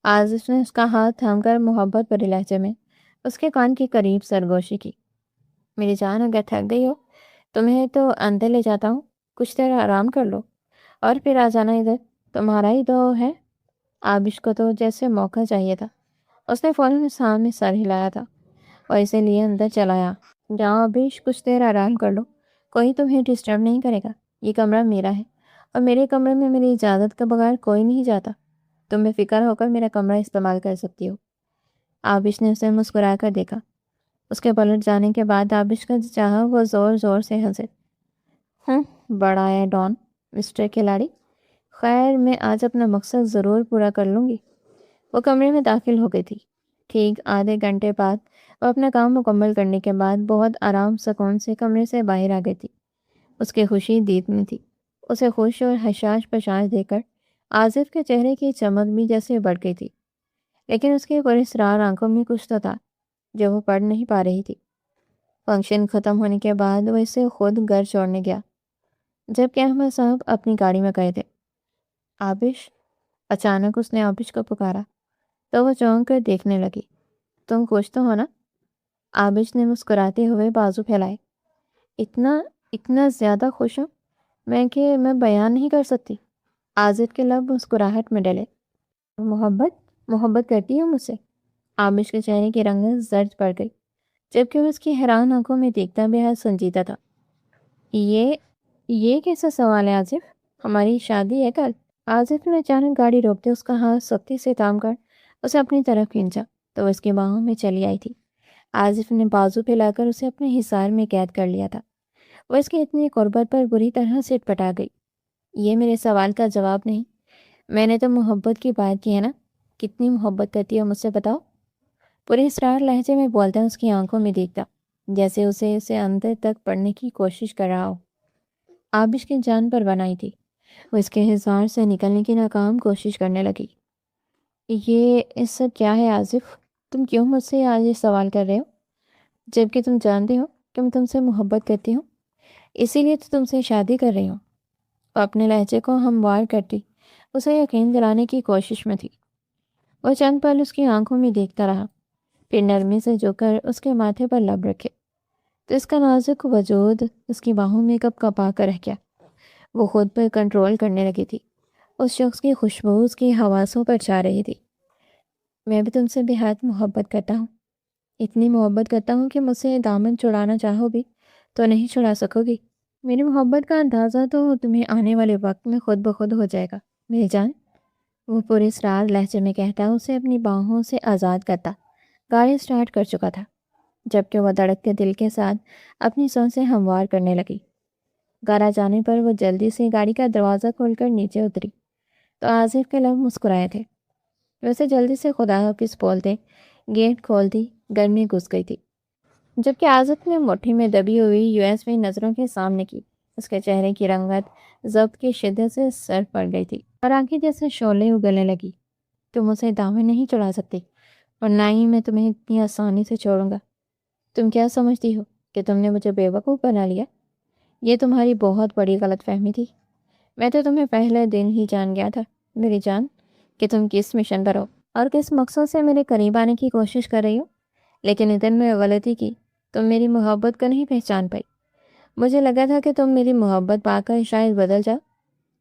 آج اس نے اس کا ہاتھ تھام کر محبت بھرے لہجے میں اس کے کان کے قریب سرگوشی کی۔ میری جان، اگر تھک گئی ہو تمہیں تو اندر لے جاتا ہوں، کچھ دیر آرام کر لو اور پھر آ جانا ادھر، تمہارا ہی تو ہے۔ عابش کو تو جیسے موقع چاہیے تھا، اس نے فوراً سامنے سر ہلایا تھا اور اسے لیے اندر چلایا۔ جاؤ عابش، کچھ دیر آرام کر لو، کوئی تمہیں ڈسٹرب نہیں کرے گا۔ یہ کمرہ میرا ہے، اور میرے کمرے میں میری اجازت کے بغیر کوئی نہیں جاتا۔ تم بے فکر ہو کر میرا کمرہ استعمال کر سکتی ہو۔ عابش نے اسے مسکرا کر دیکھا۔ اس کے پلٹ جانے کے بعد عابش کا چاہا وہ زور زور سے ہنسے۔ بڑا ہے ڈان، مسٹر کھلاڑی۔ خیر، میں آج اپنا مقصد ضرور پورا کر لوں گی۔ وہ کمرے میں داخل ہو گئی تھی۔ ٹھیک آدھے گھنٹے بعد وہ اپنا کام مکمل کرنے کے بعد بہت آرام سکون سے کمرے سے باہر آ گئی تھی۔ اس کی خوشی دید میں تھی۔ اسے خوش اور حشاش پشاش دیکھ کر آصف کے چہرے کی چمک بھی جیسے بڑھ گئی تھی، لیکن اس کے پراسرار آنکھوں میں کچھ تو تھا جو وہ پڑھ نہیں پا رہی تھی۔ فنکشن ختم ہونے کے بعد وہ اسے خود گھر چھوڑنے گیا، جبکہ احمد صاحب اپنی گاڑی میں گئے تھے۔ عابش! اچانک اس نے عابش کو پکارا تو وہ چونک کر دیکھنے لگی۔ تم خوش تو ہو نا؟ عابش نے مسکراتے ہوئے بازو پھیلائے۔ اتنا زیادہ خوش ہوں میں کہ میں بیان نہیں کر سکتی۔ آصف کے لب مسکراہٹ میں ڈلے۔ محبت کرتی ہوں مجھ سے؟ عابش کے چہرے کی رنگت زرد پڑ گئی، جبکہ وہ اس کی حیران آنکھوں میں دیکھتا بے حد سنجیدہ تھا۔ یہ کیسا سوال ہے آصف؟ ہماری شادی ہے کل۔ آصف نے اچانک گاڑی روکتے اس کا ہاتھ سختی سے تھام کر اسے اپنی طرف کھینچا تو وہ اس کی باہوں میں چلی آئی تھی۔ آصف نے بازو پھیلا کر اسے اپنے حصار میں قید کر لیا تھا۔ وہ اس کی اتنی قربت پر بری طرح سے پٹا گئی۔ یہ میرے سوال کا جواب نہیں، میں نے تو محبت کی بات کی ہے نا، کتنی محبت کرتی ہے مجھ سے بتاؤ؟ پورے اسرار لہجے میں بولتا اس کی آنکھوں میں دیکھتا، جیسے اسے اندر تک پڑھنے کی کوشش کر رہا ہو۔ آبش کی جان پر بنائی تھی، وہ اس کے حصار سے نکلنے کی ناکام کوشش کرنے لگی۔ یہ اس سب کیا ہے آصف؟ تم کیوں مجھ سے آج یہ سوال کر رہے ہو، جبکہ تم جانتے ہو کہ میں تم سے محبت کرتی ہوں؟ اسی لیے تو تم سے شادی کر رہی ہوں۔ وہ اپنے لہجے کو ہموار کرتی اسے یقین دلانے کی کوشش میں تھی۔ وہ چند پل اس کی آنکھوں میں دیکھتا رہا، پھر نرمی سے جھک کر اس کے ماتھے پر لب رکھے تو اس کا نازک وجود اس کی باہوں میں کپ کپا کر رہ گیا۔ وہ خود پر کنٹرول کرنے لگی تھی، اس شخص کی خوشبو اس کی حواسوں پر چھا رہی تھی۔ میں بھی تم سے بے حد محبت کرتا ہوں، اتنی محبت کرتا ہوں کہ مجھ سے دامن چھڑانا چاہو بھی تو نہیں چھڑا سکو گی۔ میری محبت کا اندازہ تو تمہیں آنے والے وقت میں خود بخود ہو جائے گا میری جان، وہ پورے اسرار لہجے میں کہتا اسے اپنی باہوں سے آزاد کرتا۔ گاڑی سٹارٹ کر چکا تھا، جبکہ وہ دھڑکتے دل کے ساتھ اپنی سانسیں ہموار کرنے لگی۔ گھر آ جانے پر وہ جلدی سے گاڑی کا دروازہ کھول کر نیچے اتری تو آصف کے لب مسکرائے تھے۔ ویسے جلدی سے خدا حافظ بولتے گیٹ کھول دی، گھر میں گھس گئی تھی، جبکہ آصف نے مٹھی میں دبی ہوئی USB نظروں کے سامنے کی۔ اس کے چہرے کی رنگت ضبط کی شدت سے سر پڑ گئی تھی اور آنکھیں جیسے شعلے اگلنے لگی۔ تم اسے دامن نہیں چڑھا سکتی اور نہ ہی میں تمہیں اتنی آسانی سے چھوڑوں گا۔ تم کیا سمجھتی ہو کہ تم نے مجھے بے وقوف بنا لیا؟ یہ تمہاری بہت بڑی غلط فہمی تھی۔ میں تو تمہیں پہلے دن ہی جان گیا تھا میری جان کہ تم کس مشن پر ہو اور کس مقصد سے میرے قریب آنے کی کوشش کر رہی ہو، لیکن ادھر میں غلطی کی، تم میری محبت کو نہیں پہچان پائی۔ مجھے لگا تھا کہ تم میری محبت پا کر شاید بدل جاؤ،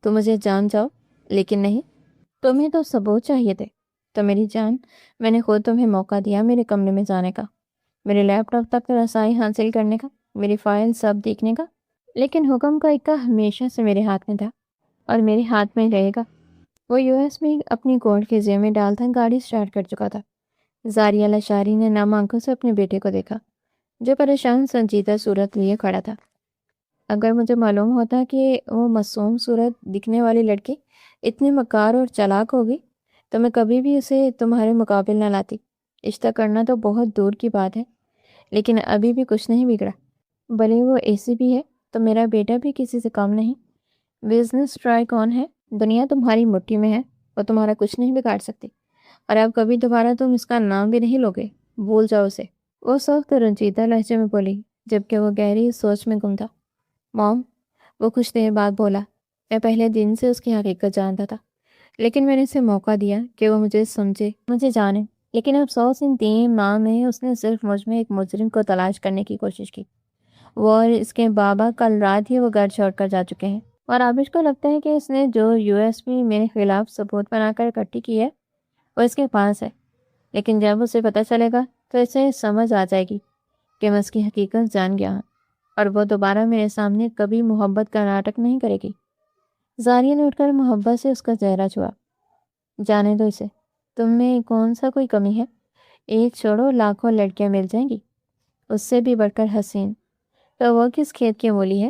تم مجھے جان جاؤ، لیکن نہیں، تمہیں تو ثبوت چاہیے تھے۔ تو میری جان، میں نے خود تمہیں موقع دیا میرے کمرے میں جانے کا، میرے لیپ ٹاپ تک رسائی حاصل کرنے کا، میری فائل سب دیکھنے کا، لیکن حکم کا اکا ہمیشہ سے میرے ہاتھ میں تھا اور میرے ہاتھ میں رہے گا۔ وہ USB اپنی کوٹ کے جیب میں ڈالتا گاڑی سٹارٹ کر چکا تھا۔ زاریہ لشاری نے نم آنکھوں سے اپنے بیٹے کو دیکھا، جو پریشان سنجیدہ صورت لیے کھڑا تھا۔ اگر مجھے معلوم ہوتا کہ وہ معصوم صورت دکھنے والی لڑکی اتنی مکار اور چالاک ہوگی تو میں کبھی بھی اسے تمہارے مقابل نہ لاتی۔ رشتہ کرنا تو بہت دور کی بات ہے، لیکن ابھی بھی کچھ نہیں بگڑا۔ بھلے وہ ACP ہے تو میرا بیٹا بھی کسی سے کم نہیں۔ بزنس ٹرائی کون ہے؟ دنیا تمہاری مٹھی میں ہے، وہ تمہارا کچھ نہیں بگاڑ سکتی، اور اب کبھی دوبارہ تم اس کا نام بھی نہیں لوگے، بھول جاؤ اسے، وہ سخت رنجیدہ لہجے میں بولی، جبکہ وہ گہری سوچ میں گم تھا۔ موم، وہ کچھ دیر بعد بولا، میں پہلے دن سے اس کی حقیقت جانتا تھا، لیکن میں نے اسے موقع دیا کہ وہ مجھے سمجھے، مجھے جانے، لیکن افسوس ان 3 ماہ میں اس نے صرف مجھ میں ایک مجرم کو تلاش کرنے کی کوشش کی۔ وہ اور اس کے بابا کل رات ہی وہ گھر چھوڑ کر جا چکے ہیں، اور آبش کو لگتا ہے کہ اس نے جو USB میرے خلاف ثبوت بنا کر اکٹھی کی ہے وہ اس کے پاس ہے، لیکن جب اسے پتہ چلے گا تو اسے سمجھ آ جائے گی کہ میں اس کی حقیقت جان گیا ہوں، اور وہ دوبارہ میرے سامنے کبھی محبت کا ناٹک نہیں کرے گی۔ زاریہ نے اٹھ کر محبت سے اس کا چہرہ چھوا۔ جانے دو اسے، تم میں کون سا کوئی کمی ہے؟ ایک چھوڑو، لاکھوں لڑکیاں مل جائیں گی اس سے بھی بڑھ کر حسین، تو وہ کس کھیت کی مولی ہے؟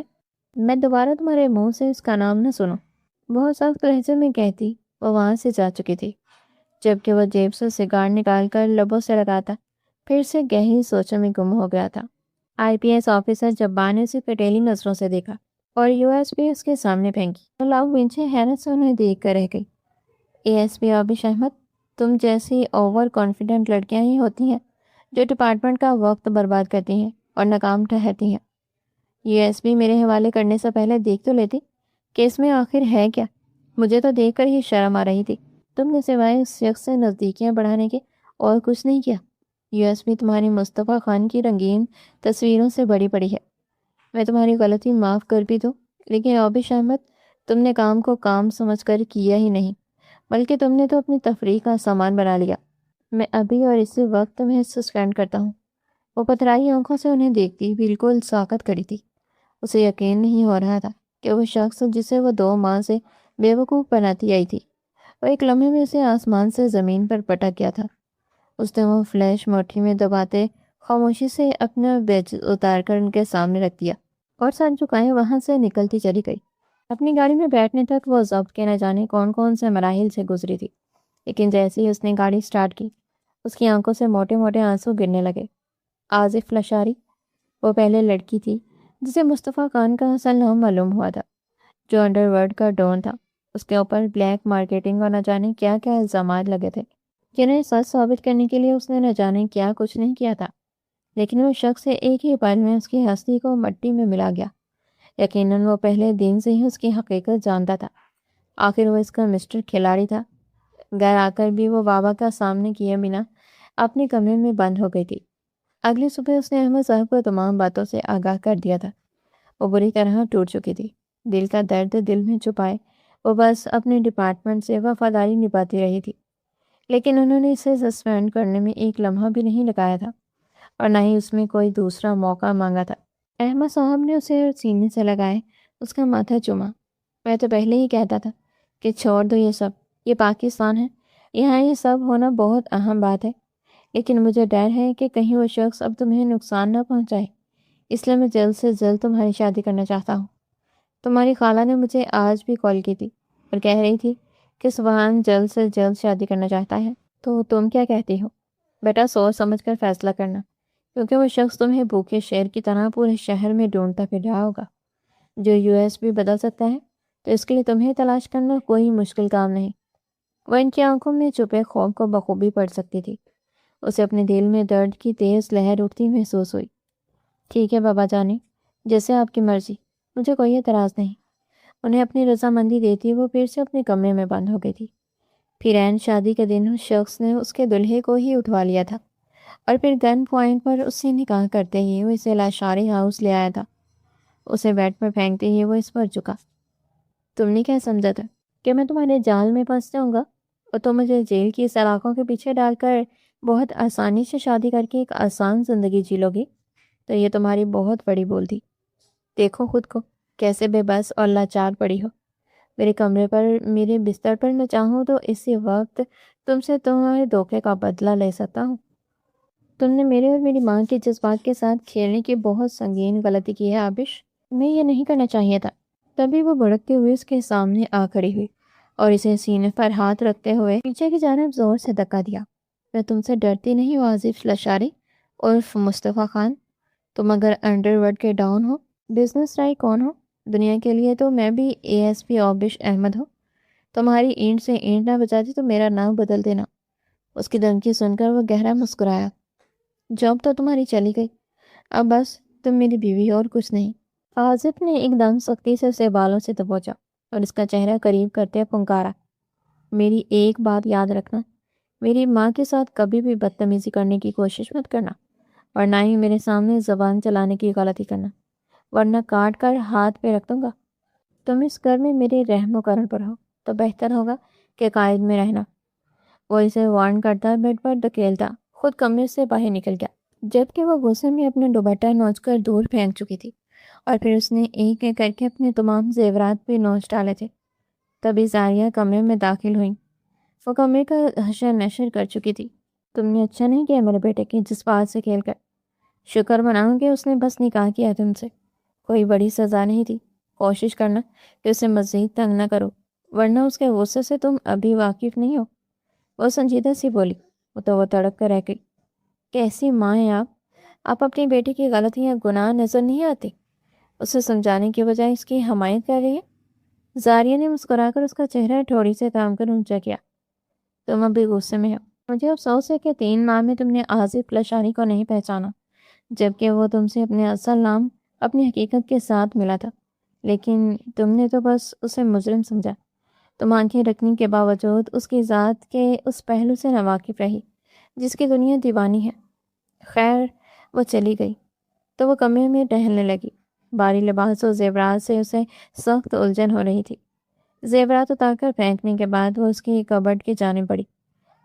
میں دوبارہ تمہارے منہ سے اس کا نام نہ سنوں، بہت سخت لہجے میں کہتی وہ وہاں سے جا چکی تھی، جبکہ وہ جیب سے سگار نکال کر لبوں سے لگاتا پھر سے گہری سوچوں میں گم ہو گیا تھا۔ IPS آفیسر جبار نے اسے کٹیلی نظروں سے دیکھا اور USB اس کے سامنے پھینکی۔ لاؤ بینچیں حیرت سے انہیں دیکھ کر رہ گئی۔ ASP آبش احمد، تم جیسی اوور کانفیڈنٹ لڑکیاں ہی ہوتی ہیں جو ڈپارٹمنٹ کا وقت برباد کرتی ہیں اور ناکام ٹھہرتی ہیں۔ USB میرے حوالے کرنے سے پہلے دیکھ تو لیتی کہ اس میں آخر ہے کیا؟ مجھے تو دیکھ کر ہی شرم آ رہی تھی۔ تم نے سوائے اس شخص سے نزدیکیاں بڑھانے کے اور کچھ نہیں کیا۔ USB تمہاری مصطفیٰ خان کی رنگین تصویروں سے بڑی پڑی ہے۔ میں تمہاری غلطی معاف کر بھی دوں، لیکن آبش احمد، تم نے کام کو کام سمجھ کر کیا ہی نہیں، بلکہ تم نے تو اپنی تفریح کا سامان بنا لیا۔ میں ابھی اور اسی وقت تمہیں سسپینڈ کرتا ہوں۔ وہ پتھرائی آنکھوں سے انہیں دیکھتی بالکل ساکت کھڑی تھی۔ اسے یقین نہیں ہو رہا تھا کہ وہ شخص جسے وہ 2 ماہ سے بے وقوف بناتی آئی تھی، وہ ایک لمحے میں اسے آسمان سے زمین پر پٹک گیا تھا۔ اس نے وہ فلیش مٹھی میں دباتے خاموشی سے اپنا بیج اتار کر ان کے سامنے رکھ دیا۔ اور سر جھکائے وہاں سے نکلتی چلی گئی۔ اپنی گاڑی میں بیٹھنے تک وہ ضبط کے نہ جانے کون کون سے مراحل سے گزری تھی، لیکن جیسے ہی اس نے گاڑی سٹارٹ کی اس کی آنکھوں سے موٹے موٹے آنسو گرنے لگے۔ آصف لشاری، وہ پہلے لڑکی تھی جسے مصطفیٰ خان کا اصل نام معلوم ہوا تھا، جو انڈر ورلڈ کا ڈون تھا۔ اس کے اوپر بلیک مارکیٹنگ اور نہ جانے کیا کیا الزامات لگے تھے، جنہیں سچ ثابت کرنے کے لیے اس نے نہ جانے کیا کچھ نہیں کیا تھا، لیکن وہ شخص ایک ہی پل میں اس کی ہستی کو مٹی میں ملا گیا۔ یقیناً وہ پہلے دن سے ہی اس کی حقیقت جانتا تھا۔ آخر وہ اس کا مسٹر کھلاڑی تھا۔ گھر آ کر بھی وہ بابا کا سامنے کیے بنا اپنے کمرے میں بند ہو گئی تھی۔ اگلی صبح اس نے احمد صاحب کو تمام باتوں سے آگاہ کر دیا تھا۔ وہ بری طرح ٹوٹ چکی تھی۔ دل کا درد دل میں چھپائے وہ بس اپنے ڈپارٹمنٹ سے وفاداری نبھاتی رہی تھی، لیکن انہوں نے اسے سسپینڈ کرنے میں ایک لمحہ بھی نہیں لگایا تھا، اور نہ ہی اس میں کوئی دوسرا موقع مانگا تھا۔ احمد صاحب نے اسے سینے سے لگائے اس کا ماتھا چوما۔ میں تو پہلے ہی کہتا تھا کہ چھوڑ دو یہ سب، یہ پاکستان ہے، یہاں یہ سب ہونا بہت اہم بات ہے، لیکن مجھے ڈر ہے کہ کہیں وہ شخص اب تمہیں نقصان نہ پہنچائے، اس لیے میں جلد سے جلد تمہاری شادی کرنا چاہتا ہوں۔ تمہاری خالہ نے مجھے آج بھی کال کی تھی اور کہہ رہی تھی کہ سبحان جلد سے جلد شادی کرنا چاہتا ہے۔ تو تم کیا کہتی ہو؟ بیٹا سوچ سمجھ کر فیصلہ کرنا، کیونکہ وہ شخص تمہیں بھوکے شیر کی طرح پورے شہر میں ڈھونڈتا پھر رہا ہوگا۔ جو US بھی بدل سکتا ہے، تو اس کے لیے تمہیں تلاش کرنا کوئی مشکل کام نہیں۔ وہ ان کی آنکھوں میں چھپے خوف کو بخوبی پڑھ سکتی تھی۔ اسے اپنے دل میں درد کی تیز لہر اٹھتی محسوس ہوئی۔ ٹھیک ہے بابا جانی، جیسے آپ کی مرضی، مجھے کوئی اعتراض نہیں۔ انہیں اپنی رضامندی دیتی وہ پھر سے اپنے کمرے میں بند ہو گئی تھی۔ پھر عین شادی کے دن اس شخص نے اس کے دلہے کو ہی اٹھوا لیا تھا، اور پھر گن پوائنٹ پر اس سے نکاح کرتے ہی وہ اسے لاشاری ہاؤس لے آیا تھا۔ اسے بیڈ پر پھینکتے ہی وہ اس پر جھکا۔ تم نے کیا سمجھا تھا کہ میں تمہارے جال میں پھنس جاؤں گا اور تم مجھے جیل کی سلاخوں کے پیچھے ڈال کر بہت آسانی سے شادی کر کے ایک آسان زندگی جی لو گی؟ تو یہ تمہاری بہت بڑی بول تھی۔ دیکھو خود کو کیسے بے بس اور لاچار پڑی ہو۔ میرے کمرے پر میرے بستر پر میں چاہوں تو اسی وقت تم سے تمہارے دھوکے کا بدلہ لے سکتا ہوں۔ تم نے میرے اور میری ماں کے جذبات کے ساتھ کھیلنے کی بہت سنگین غلطی کی ہے آبش، میں یہ نہیں کرنا چاہیے تھا۔ تبھی وہ بھڑکتے ہوئے اس کے سامنے آ کھڑی ہوئی اور اسے سینے پر ہاتھ رکھتے ہوئے پیچھے کی جانب زور سے دھکا دیا۔ میں تم سے ڈرتی نہیں ہوں آصف لشاری عرف مصطفیٰ خان۔ تم اگر انڈر ورلڈ کے ڈاؤن ہو، بزنس رائی کون ہو دنیا کے لیے، تو میں بھی ASP آبش احمد ہوں۔ تمہاری اینٹ سے اینٹ نہ بچاتی تو میرا نام بدل دینا۔ اس کی دھمکی سن کر وہ گہرا مسکرایا۔ جاب تو تمہاری چلی گئی، اب بس تم میری بیوی اور کچھ نہیں۔ آصف نے ایک دم سختی سے اسے بالوں سے دبوچا اور اس کا چہرہ قریب کرتے پھنکارا۔ میری ایک بات یاد رکھنا، میری ماں کے ساتھ کبھی بھی بدتمیزی کرنے کی کوشش مت کرنا، اور نہ ہی میرے سامنے زبان چلانے کی غلطی کرنا، ورنہ کاٹ کر ہاتھ پہ رکھ دوں گا۔ تم اس گھر میں میرے رحم و کرم پر ہو تو بہتر ہوگا کہ قائد میں رہنا۔ وہ اسے وارن کرتا بیڈ پر دھکیلتا خود کمرے سے باہر نکل گیا، جبکہ وہ غصے میں اپنا دوپٹہ نوچ کر دور پھینک چکی تھی، اور پھر اس نے ایک ایک کر کے اپنے تمام زیورات بھی نوچ ڈالے تھے۔ تبھی زاریہ کمرے میں داخل ہوئیں۔ وہ کمرے کا حشر نشر کر چکی تھی۔ تم نے اچھا نہیں کیا میرے بیٹے کے جذبات سے کھیل کر۔ شکر مناؤں کہ اس نے بس نکاح کیا تم سے، کوئی بڑی سزا نہیں تھی۔ کوشش کرنا کہ اسے مزید تنگ نہ کرو، ورنہ اس کے غصے سے تم ابھی واقف نہیں ہو۔ وہ سنجیدہ سی بولی، تو وہ تڑپ کر رہ گئی۔ کیسی ماں ہیں آپ اپنی بیٹی کی غلطیاں گناہ نظر نہیں آتی، اسے سمجھانے کے بجائے اس کی حمایت کر رہی ہے۔ زاریہ نے مسکرا کر اس کا چہرہ ٹھوڑی سے تھام کر اونچا کیا۔ تم ابھی غصے میں ہو۔ مجھے افسوس ہے کہ 3 ماہ میں تم نے آصف لشاری کو نہیں پہچانا، جبکہ وہ تم سے اپنے اصل نام اپنی حقیقت کے ساتھ ملا تھا، لیکن تم نے تو بس اسے مجرم سمجھا۔ تم آنکھیں رکھنے کے باوجود اس کی ذات کے اس پہلو سے ناواقف رہی جس کی دنیا دیوانی ہے۔ خیر، وہ چلی گئی تو وہ کمرے میں ٹہلنے لگی۔ بھاری لباس و زیورات سے اسے سخت الجھن ہو رہی تھی۔ زیورات اتار کر پھینکنے کے بعد وہ اس کی کبرڈ کی جانب بڑھی۔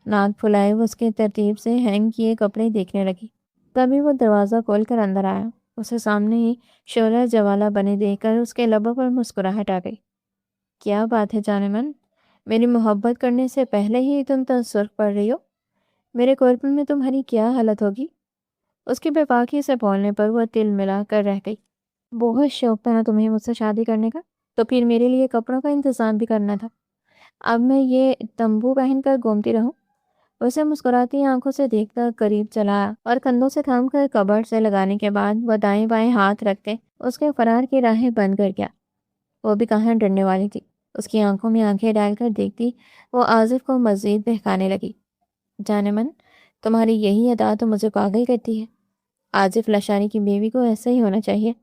ناک پھلائے وہ اس کے ترتیب سے ہینگ کیے کپڑے دیکھنے لگی۔ تبھی وہ دروازہ کھول کر اندر آیا۔ اسے سامنے ہی شعلہ جوالہ بنے دیکھ کر اس کے لبوں پر مسکراہٹ آ گئی۔ کیا بات ہے جان من، میری محبت کرنے سے پہلے ہی تم تو سرخ پڑ رہی ہو۔ میرے قرب میں تمہاری کیا حالت ہوگی؟ اس کی بے باکی سے بولنے پر وہ تل ملا کر رہ گئی۔ بہت شوق تھا نا تمہیں مجھ سے شادی کرنے کا، تو پھر میرے لیے کپڑوں کا انتظام بھی کرنا تھا۔ اب میں یہ تمبو پہن کر گھومتی رہوں؟ اسے مسکراتی آنکھوں سے دیکھ کر قریب چلا اور کندھوں سے تھام کر کبرٹ سے لگانے کے بعد وہ دائیں بائیں ہاتھ رکھتے اس کے فرار کی راہیں بند کر گیا۔ وہ بھی کہاں ڈرنے والی تھی، اس کی آنکھوں میں آنکھیں ڈال کر دیکھتی وہ آصف کو مزید بہکانے لگی۔ جانے من، تمہاری یہی ادا تو مجھے پاگل کرتی ہے۔ آصف لشانی کی بیوی کو ایسا ہی ہونا چاہیے۔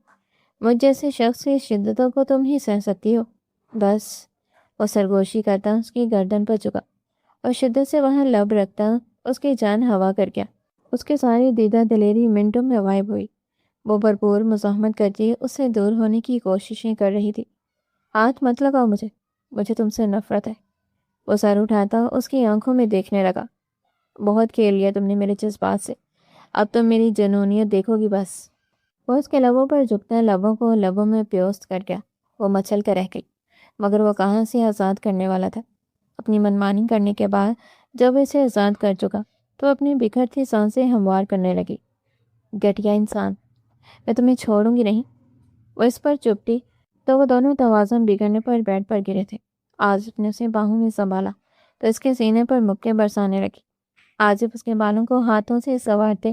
مجھ جیسے شخص کی شدتوں کو تم ہی سہ سکتی ہو۔ بس، وہ سرگوشی کرتا اس کی گردن پر جھکا اور شدت سے وہاں لب رکھتا اس کی جان ہوا کر گیا۔ اس کے ساری دیدہ دلیری منٹوں میں غائب ہوئی۔ وہ بھرپور مزاحمت کرتی اس سے دور ہونے کی کوششیں کر رہی تھی۔ ہاتھ مت لگاؤ مجھے تم سے نفرت ہے۔ وہ سر اٹھاتا اس کی آنکھوں میں دیکھنے لگا۔ بہت کھیل لیا تم نے میرے جذبات سے، اب تم میری جنونیت دیکھو گی بس۔ وہ اس کے لبوں پر جھکتا لبوں کو لبوں میں پیوست کر گیا۔ وہ مچل کر رہ گئی، مگر وہ کہاں سے آزاد کرنے والا تھا؟ اپنی منمانی کرنے کے بعد جب اسے آزاد کر چکا تو اپنی بکھرتی سانسیں ہموار کرنے لگی۔ گھٹیا انسان، میں تمہیں چھوڑوں گی نہیں۔ وہ اس پر چپٹی تو وہ دونوں توازن بگڑنے پر بیڈ پر گرے تھے۔ آصف نے اسے باہوں میں سنبھالا تو اس کے سینے پر مکے برسانے لگی۔ آصف اس کے بالوں کو ہاتھوں سے سنوارتے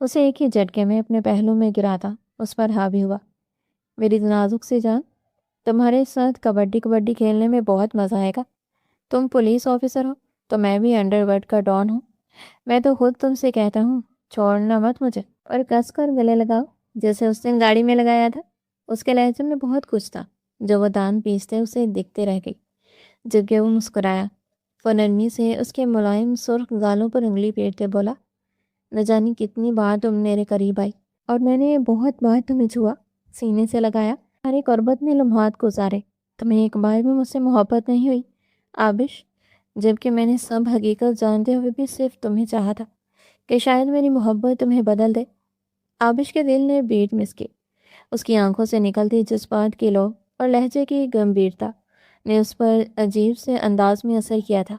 اسے ایک ہی جھٹکے میں اپنے پہلو میں گراتا اس پر حاوی ہوا۔ میری نازک سی جان، تمہارے ساتھ کبڈی کھیلنے میں بہت مزہ آئے گا۔ تم پولیس آفیسر ہو تو میں بھی انڈر ورلڈ کا ڈان ہوں۔ میں تو خود تم سے کہتا ہوں، چھوڑنا مت مجھے، اور کس کر گلے لگاؤ جیسے اس دن گاڑی میں لگایا تھا۔ اس کے لہجے میں بہت کچھ تھا جو وہ دان پیستے اسے دکھتے رہ گئی۔ جبکہ وہ مسکرایا، وہ نرمی سے اس کے ملائم سرخ گالوں پر انگلی پھیرتے بولا، نہ جانی کتنی بار تم میرے قریب آئی اور میں نے بہت بار تمہیں چھوا، سینے سے لگایا، ہر قربت میں لمحات گزارے۔ تمہیں ایک بار بھی مجھ سے محبت نہیں ہوئی آبش؟ جبکہ میں نے سب حقیقت جانتے ہوئے بھی صرف تمہیں چاہا تھا کہ شاید میری محبت تمہیں بدل دے۔ آبش کے دل نے بیٹ مس کی۔ اس کی آنکھوں سے نکلتی جذبات کی لو اور لہجے کی گمبھیرتا نے اس پر عجیب سے انداز میں اثر کیا تھا۔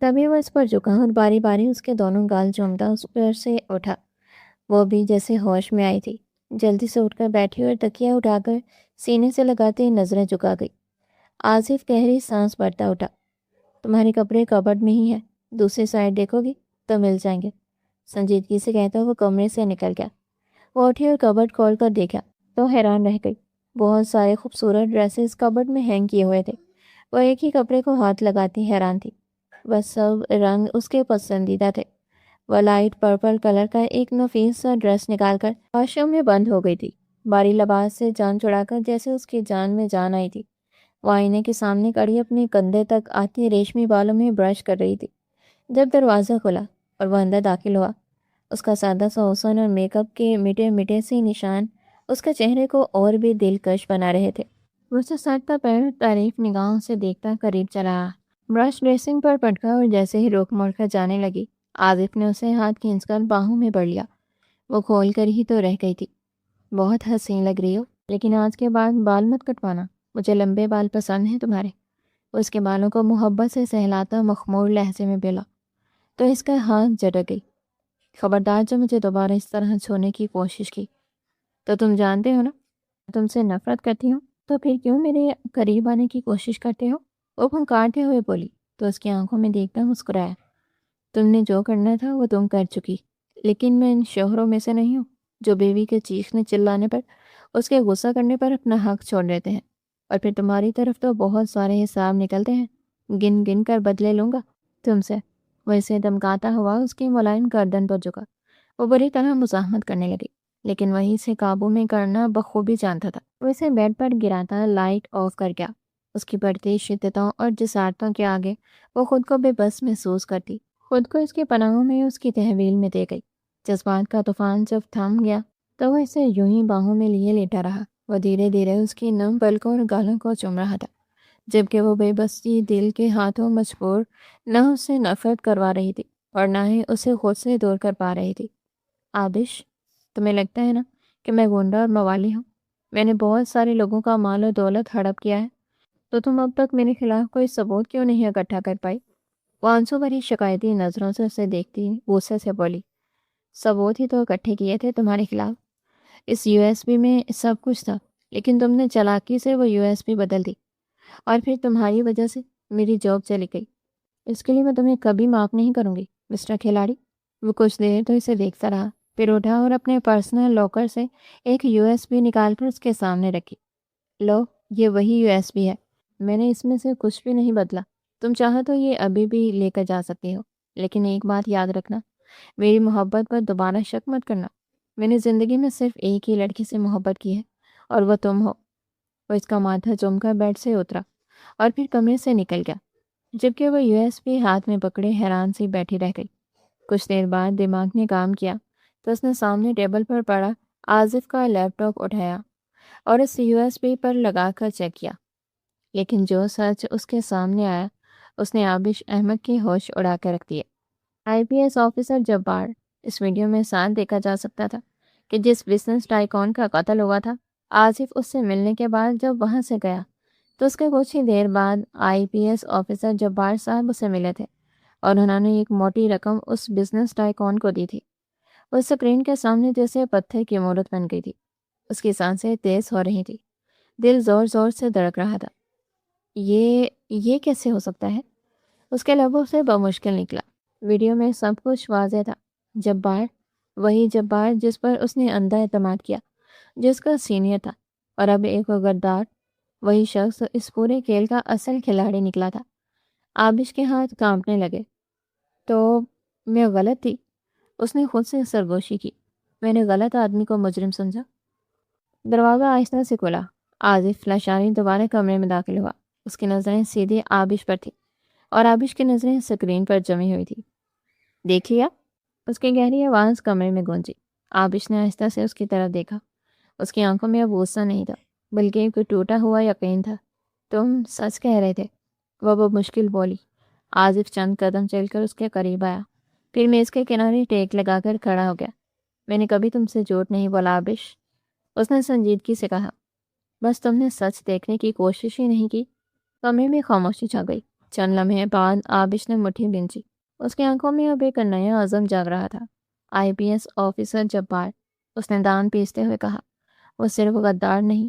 تبھی وہ اس پر جھکا اور باری باری اس کے دونوں گال چومتا اس پر سے اٹھا۔ وہ بھی جیسے ہوش میں آئی تھی، جلدی سے اٹھ کر بیٹھی اور تکیہ اٹھا کر سینے سے لگاتے نظریں جھکا گئی۔ آصف گہری سانس بھرتا اٹھا۔ تمہارے کپڑے کبرڈ میں ہی ہیں، دوسری سائڈ دیکھو گی تو مل جائیں گے، سنجیدگی سے کہتا وہ کمرے سے نکل گیا۔ وہ اٹھی اور کبرڈ کھول کر دیکھا تو حیران رہ گئی۔ بہت سارے خوبصورت ڈریسز کبرڈ میں ہینگ کیے ہوئے تھے۔ وہ ایک ہی کپڑے کو ہاتھ لگاتی حیران تھی، بس سب رنگ اس کے پسندیدہ تھے۔ وہ لائٹ پرپل کلر کا ایک نفیس سا ڈریس نکال کر واش روم میں بند ہو گئی تھی، باری لباس سے جان چھڑا کر جیسے اس کی جان میں جان آئی تھی۔ وہ آئینے کے سامنے کڑی اپنے کندھے تک آتی ریشمی بالوں میں برش کر رہی تھی جب دروازہ کھلا اور وہ اندر داخل ہوا۔ اس کا سادہ سا حسن اور میک اپ کے مٹے مٹے سے نشان اس کے چہرے کو اور بھی دلکش بنا رہے تھے۔ وہ اسے سر تا پیر تعریف نگاہوں سے دیکھتا قریب چلا آیا، برش ڈریسنگ پر پٹکا اور جیسے ہی رخ موڑ کر جانے لگی، آصف نے اسے ہاتھ کھینچ کر باہوں میں بڑھ لیا۔ وہ کھول کر ہی تو رہ گئی تھی۔ بہت حسین لگ رہی ہو، لیکن آج کے بعد بال مت کٹوانا، مجھے لمبے بال پسند ہیں تمہارے۔ وہ اس کے بالوں کو محبت سے سہلاتا مخمور لہجے میں بولا تو اس کا ہاتھ جھٹک گئی۔ خبردار جو مجھے دوبارہ اس طرح چھونے کی کوشش کی تو تم جانتے ہو نا تم سے نفرت کرتی ہوں، تو پھر کیوں میرے قریب آنے کی کوشش کرتے ہو؟ وہ پھنکارتے ہوئے بولی تو اس کی آنکھوں میں دیکھتا مسکرایا، تم نے جو کرنا تھا وہ تم کر چکی، لیکن میں ان شوہروں میں سے نہیں ہوں جو بیوی کے چیخنے چلانے پر، اس کے غصہ کرنے پر اپنا حق چھوڑ دیتے ہیں، اور پھر تمہاری طرف تو بہت سارے حساب نکلتے ہیں، گن گن کر بدلے لوں گا تم سے۔ وہ اسے دمکاتا ہوا اس کی ملائم گردن پر جھکا۔ وہ بری طرح مزاحمت کرنے لگی، لیکن وہی سے قابو میں کرنا بخوبی جانتا تھا۔ وہ اسے بیڈ پر گراتا لائٹ آف کر گیا۔ اس کی بڑھتی شدتوں اور جسارتوں کے آگے وہ خود کو بے بس محسوس کرتی، خود کو اس کی پناہوں میں اس کی تحویل میں دے گئی۔ جذبات کا طوفان جب تھم گیا تو وہ اسے یوں ہی باہوں میں لیے لیٹا رہا۔ وہ دھیرے دھیرے اس کی نم پلکوں اور گالوں کو چوم رہا تھا، جبکہ وہ بے بسی دل کے ہاتھوں مجبور نہ اس سے نفرت کروا رہی تھی اور نہ ہی اسے خود سے دور کر پا رہی تھی۔ آبش، تمہیں لگتا ہے نا کہ میں گنڈا اور موالی ہوں؟ میں نے بہت سارے لوگوں کا مال و دولت ہڑپ کیا ہے، تو تم اب تک میرے خلاف کوئی ثبوت کیوں نہیں اکٹھا کر پائی؟ وہ آنسو بھری شکایتی نظروں سے اسے دیکھتی غصے سے بولی، ثبوت ہی تو اکٹھے کیے تھے تمہارے خلاف۔ اس USB میں سب کچھ تھا، لیکن تم نے چالاکی سے وہ USB بدل دی اور پھر تمہاری وجہ سے میری جاب چلی گئی۔ اس کے لیے میں تمہیں کبھی معاف نہیں کروں گی مسٹر کھلاڑی۔ وہ کچھ دیر تو اسے دیکھتا رہا، پھر اٹھا اور اپنے پرسنل لاکر سے ایک USB نکال کر اس کے سامنے رکھی۔ لو، یہ وہی USB ہے، میں نے اس میں سے کچھ بھی نہیں بدلا۔ تم چاہو تو یہ ابھی بھی لے کر جا سکتی ہو، لیکن ایک بات یاد رکھنا، میری محبت پر دوبارہ شک مت کرنا۔ میں نے زندگی میں صرف ایک ہی لڑکی سے محبت کی ہے اور وہ تم ہو۔ وہ اس کا ماتھا چوم کر بیڈ سے اترا اور پھر کمرے سے نکل گیا، جبکہ وہ USB ہاتھ میں پکڑے حیران سی بیٹھی رہ گئی۔ کچھ دیر بعد دماغ نے کام کیا تو اس نے سامنے ٹیبل پر پڑا آصف کا لیپ ٹاپ اٹھایا اور اس USB پر لگا کر چیک کیا، لیکن جو سچ اس کے سامنے آیا اس نے عابش احمد کی ہوش اڑا کر رکھ دیے۔ IPS آفیسر جبار اس ویڈیو میں ساتھ دیکھا جا سکتا تھا کہ جس بزنس ٹائکون کا قتل ہوا تھا، آصف اس سے ملنے کے بعد جب وہاں سے گیا تو اس کے کچھ ہی دیر بعد IPS آفیسر جبار صاحب اسے ملے تھے اور انہوں نے ایک موٹی رقم اس بزنس ٹائکون کو دی تھی۔ اس سکرین کے سامنے جیسے پتھر کی مورت بن گئی تھی، اس کی سانسیں تیز ہو رہی تھی، دل زور زور سے دھڑک رہا تھا۔ یہ کیسے ہو سکتا ہے؟ اس کے لبوں سے بمشکل نکلا۔ ویڈیو میں سب کچھ واضح تھا۔ جبار، وہی جبار جس پر اس نے اندھا اعتماد کیا، جس کا سینئر تھا، اور اب ایک غدار، وہی شخص اس پورے کھیل کا اصل کھلاڑی نکلا تھا۔ عابش کے ہاتھ کانپنے لگے۔ تو میں غلط تھی؟ اس نے خود سے سرگوشی کی۔ میں نے غلط آدمی کو مجرم سمجھا۔ دروازہ آہستہ سے کھلا۔ آصف لاشاری دوبارہ کمرے میں داخل ہوا۔ اس کی نظریں سیدھے عابش پر تھی اور عابش کی نظریں سکرین پر جمی ہوئی تھی۔ دیکھ لیا؟ اس کی گہری آواز کمرے میں گونجی۔ عابش نے آہستہ سے اس کی طرف دیکھا۔ اس کی آنکھوں میں اب غصہ نہیں تھا، بلکہ ایک ٹوٹا ہوا یقین تھا۔ تم سچ کہہ رہے تھے، وہ مشکل بولی۔ آصف چند قدم چل کر اس کے قریب آیا، پھر میز کے کنارے ٹیک لگا کر کھڑا ہو گیا۔ میں نے کبھی تم سے جھوٹ نہیں بولا عابش، اس نے سنجیدگی سے کہا، بس تم نے سچ دیکھنے کی کوشش ہی نہیں کی۔ کمرے میں خاموشی چھا گئی۔ چند لمحے بعد عابش نے مٹھی بھینچی۔ اس کی آنکھوں میں اب ایک نیا عزم جاگ رہا تھا۔ IPS آفیسر جبار، اس نے دان پیستے ہوئے کہا، وہ صرف غدار نہیں،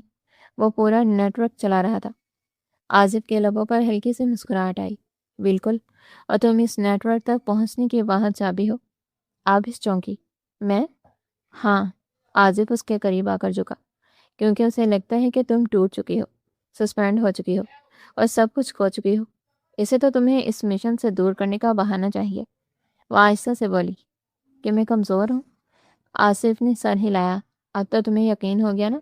وہ پورا نیٹ ورک چلا رہا تھا۔ آصف کے لبوں پر ہلکی سی مسکراہٹ آئی۔ بالکل، اور تم اس نیٹ ورک تک پہنچنے کی واحد چابی ہو۔ عابش چونکی۔ میں؟ ہاں۔ آصف اس کے قریب آ کر جھکا، کیونکہ اسے لگتا ہے کہ تم ٹوٹ چکی ہو، سسپینڈ ہو چکی ہو اور سب کچھ کھو چکی ہو۔ اسے تو تمہیں اس مشن سے دور کرنے کا بہانہ چاہیے۔ وہ آہستہ سے بولی کہ میں کمزور ہوں۔ آصف نے سر ہلایا۔ اب تو تمہیں یقین ہو گیا نا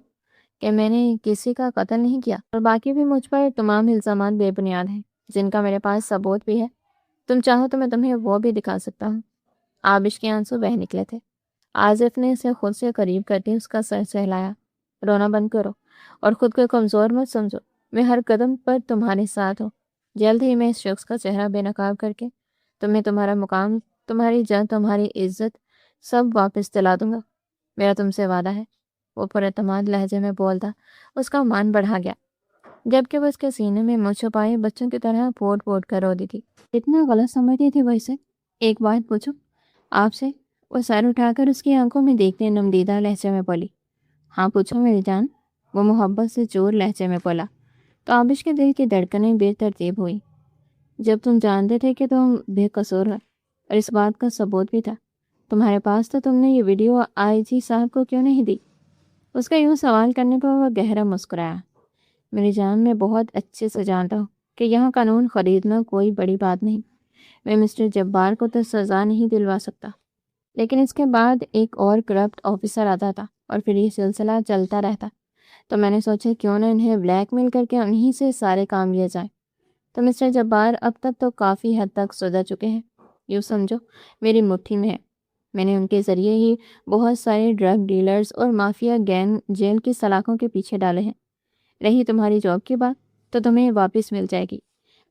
کہ میں نے کسی کا قتل نہیں کیا، اور باقی بھی مجھ پر تمام الزامات بے بنیاد ہیں، جن کا میرے پاس ثبوت بھی ہے۔ تم چاہو تو میں تمہیں وہ بھی دکھا سکتا ہوں۔ عابش کے آنسو بہہ نکلے تھے۔ آصف نے اسے خود سے قریب کرتے اس کا سر سہلایا۔ رونا بند کرو اور خود کو کمزور مت سمجھو، میں ہر قدم پر تمہارے ساتھ ہوں۔ جلد ہی میں اس شخص کا چہرہ بے نقاب کر کے تمہیں تمہارا مقام، تمہاری جان، تمہاری عزت سب واپس دلا دوں گا، میرا تم سے وعدہ ہے۔ وہ پر اعتماد لہجے میں بولتا، اس کا مان بڑھا گیا، جبکہ وہ اس کے سینے میں منہ چھپائے بچوں کی طرح پھوٹ پھوٹ کر روتی تھی۔ اتنا غلط سمجھتی تھی وہ اسے۔ ایک بات پوچھوں آپ سے؟ وہ سر اٹھا کر اس کی آنکھوں میں دیکھتے نمدیدہ لہجے میں بولی۔ ہاں پوچھو میری جان، وہ محبت سے چور لہجے میں بولا۔ تو عابش کے دل کی دھڑکنیں بے ترتیب ہوئی۔ جب تم جانتے تھے کہ تم بے قصور ہو اور اس بات کا ثبوت بھی تھا تمہارے پاس، تو تم نے یہ ویڈیو IG صاحب کو کیوں نہیں دی؟ اس کا یوں سوال کرنے پر وہ گہرا مسکرایا۔ میری جان، میں بہت اچھے سے جانتا ہوں کہ یہاں قانون خریدنا کوئی بڑی بات نہیں۔ میں مسٹر جبار کو تو سزا نہیں دلوا سکتا، لیکن اس کے بعد ایک اور کرپٹ آفیسر آتا تھا اور پھر یہ سلسلہ چلتا رہتا، تو میں نے سوچا کیوں نہ انہیں بلیک میل کر کے انہیں سے سارے کام لیے جائیں۔ تو مسٹر جبار اب تک تو کافی حد تک سدھر چکے ہیں، یوں سمجھو میری مٹھی میں ہے۔ میں نے ان کے ذریعے ہی بہت سارے ڈرگ ڈیلرز اور مافیا گینگ جیل کی سلاخوں کے پیچھے ڈالے ہیں۔ رہی تمہاری جاب کی بات، تو تمہیں واپس مل جائے گی۔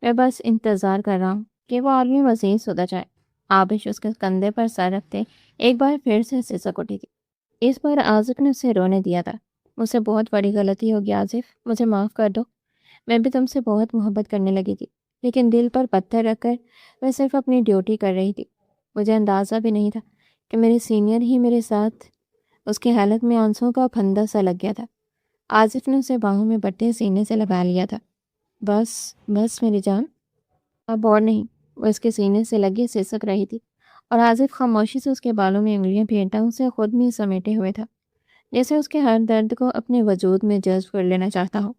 میں بس انتظار کر رہا ہوں کہ وہ آدمی مزید سدھر جائے۔ عابش اس کے کندھے پر سر رکھتے ایک بار پھر سے سسک اٹھی تھی۔ اس پر آصف نے اسے رونے دیا تھا۔ مجھ سے بہت بڑی غلطی ہوگی آصف، مجھے معاف کر دو۔ میں بھی تم سے بہت محبت کرنے لگی تھی، لیکن دل پر پتھر رکھ کر میں صرف اپنی ڈیوٹی کر رہی تھی۔ مجھے اندازہ بھی نہیں تھا کہ میرے سینئر ہی میرے ساتھ۔ اس کی حالت میں آنسوں کا پھندا سا لگ گیا تھا۔ آصف نے اسے باہوں میں بٹے سینے سے لگا لیا تھا۔ بس بس میری جان، اب اور نہیں۔ وہ اس کے سینے سے لگے سسک رہی تھی اور آصف خاموشی سے اس کے بالوں میں انگلیاں پھیرتا اسے خود میں سمیٹے ہوئے تھا، جیسے اس کے ہر درد کو اپنے وجود میں جذب کر لینا چاہتا ہو۔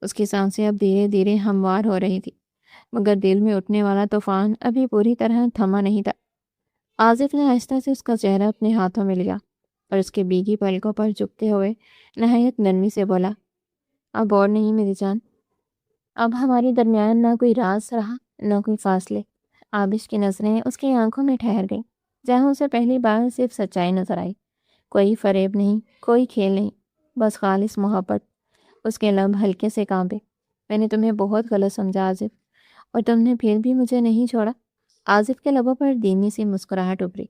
اس کی سانسیں اب دھیرے دھیرے ہموار ہو رہی تھی، مگر دل میں اٹھنے والا طوفان ابھی پوری طرح تھما نہیں تھا۔ آصف نے آہستہ سے اس کا چہرہ اپنے ہاتھوں میں لیا اور اس کے بیگی پلکوں پر جھکتے ہوئے نہایت نرمی سے بولا، اب اور نہیں میری جان۔ اب ہمارے درمیان نہ کوئی راز رہا، نہ کوئی فاصلے۔ آبش کی نظریں اس کی آنکھوں میں ٹھہر گئیں، جہاں اسے پہلی بار صرف سچائی نظر آئی۔ کوئی فریب نہیں، کوئی کھیل نہیں، بس خالص محبت۔ اس کے لب ہلکے سے کانپے۔ میں نے تمہیں بہت غلط سمجھا آصف، اور تم نے پھر بھی مجھے نہیں چھوڑا۔ آصف کے لبوں پر دھیمی سی مسکراہٹ ابھری۔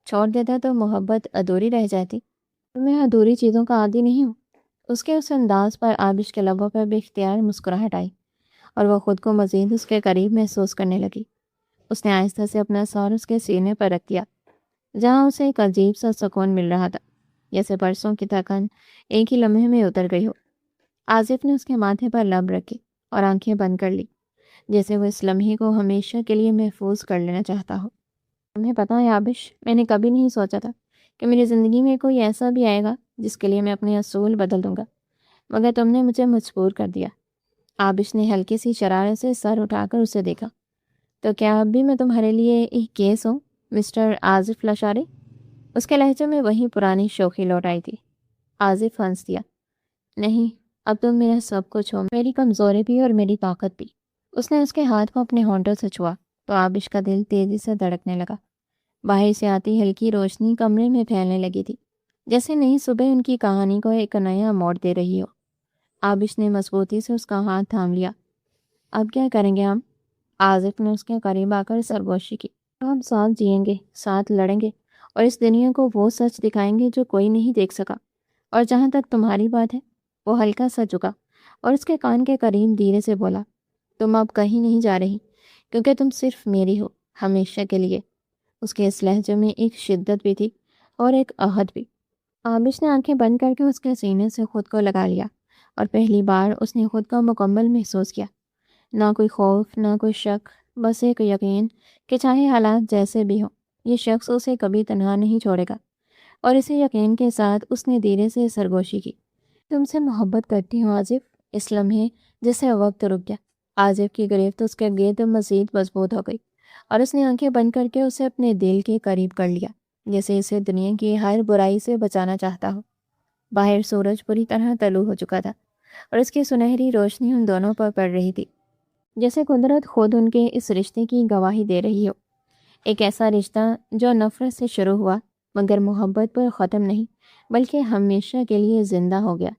چھوڑ دیتا تو محبت ادھوری رہ جاتی۔ میں ادھوری چیزوں کا عادی نہیں ہوں۔ اس کے اس انداز پر آبش کے لبوں پر بے اختیار مسکراہٹ آئی اور وہ خود کو مزید اس کے قریب محسوس کرنے لگی۔ اس نے آہستہ سے اپنا سر اس کے سینے پر رکھ دیا، جہاں اسے ایک عجیب سا سکون مل رہا تھا، جیسے برسوں کی تھکن ایک ہی لمحے میں اتر گئی ہو۔ آصف نے اس کے ماتھے پر لب رکھی اور آنکھیں بند کر لی، جیسے وہ اس لمحے کو ہمیشہ کے لیے محفوظ کر لینا چاہتا ہو۔ تمہیں پتہ ہے آبش، میں نے کبھی نہیں سوچا تھا کہ میری زندگی میں کوئی ایسا بھی آئے گا جس کے لیے میں اپنے اصول بدل دوں گا، مگر تم نے مجھے مجبور کر دیا۔ آبش نے ہلکی سی شرارت سے سر اٹھا کر اسے دیکھا۔ تو کیا اب بھی میں تمہارے لیے ایک کیس ہوں مسٹر آصف لاشاری؟ اس کے لہجے میں وہی پرانی شوخی لوٹ آئی تھی۔ آصف ہنس دیا۔ نہیں، اب تم میرا سب کچھ ہو، میری کمزوری بھی اور میری طاقت بھی۔ اس نے اس کے ہاتھ کو اپنے ہونٹوں سے چھوا تو آبش کا دل تیزی سے دھڑکنے لگا۔ باہر سے آتی ہلکی روشنی کمرے میں پھیلنے لگی تھی، جیسے نئی صبح ان کی کہانی کو ایک نیا موڑ دے رہی ہو۔ آبش نے مضبوطی سے اس کا ہاتھ تھام لیا۔ اب کیا کریں گے ہم؟ آصف نے اس کے قریب آ کر سرگوشی کی۔ ہم ساتھ جئیں گے، ساتھ لڑیں گے، اور اس دنیا کو وہ سچ دکھائیں گے جو کوئی نہیں دیکھ سکا۔ اور جہاں تک تمہاری بات ہے، وہ ہلکا سا جھکا اور اس کے کان کے قریب دھیرے سے بولا، تم اب کہیں نہیں جا رہی، کیونکہ تم صرف میری ہو، ہمیشہ کے لیے۔ اس کے اس لہجے میں ایک شدت بھی تھی اور ایک عہد بھی۔ آبش نے آنکھیں بند کر کے اس کے سینے سے خود کو لگا لیا اور پہلی بار اس نے خود کو مکمل محسوس کیا۔ نہ کوئی خوف، نہ کوئی شک، بس ایک یقین کہ چاہے حالات جیسے بھی ہوں، یہ شخص اسے کبھی تنہا نہیں چھوڑے گا۔ اور اسی یقین کے ساتھ اس نے دھیرے سے سرگوشی کی۔ تم سے محبت کرتی ہوں آصف۔ اس لمحے جسے وقت رک گیا، آصف کی گرفت اس کے گرد مزید مضبوط ہو گئی اور اس نے آنکھیں بند کر کے اسے اپنے دل کے قریب کر لیا، جیسے اسے دنیا کی ہر برائی سے بچانا چاہتا ہو۔ باہر سورج پوری طرح طلوع ہو چکا تھا اور اس کی سنہری روشنی ان دونوں پر پڑ رہی تھی، جیسے قدرت خود ان کے اس رشتے کی گواہی دے رہی ہو۔ ایک ایسا رشتہ جو نفرت سے شروع ہوا مگر محبت پر ختم نہیں، بلکہ ہمیشہ کے لیے زندہ ہو گیا۔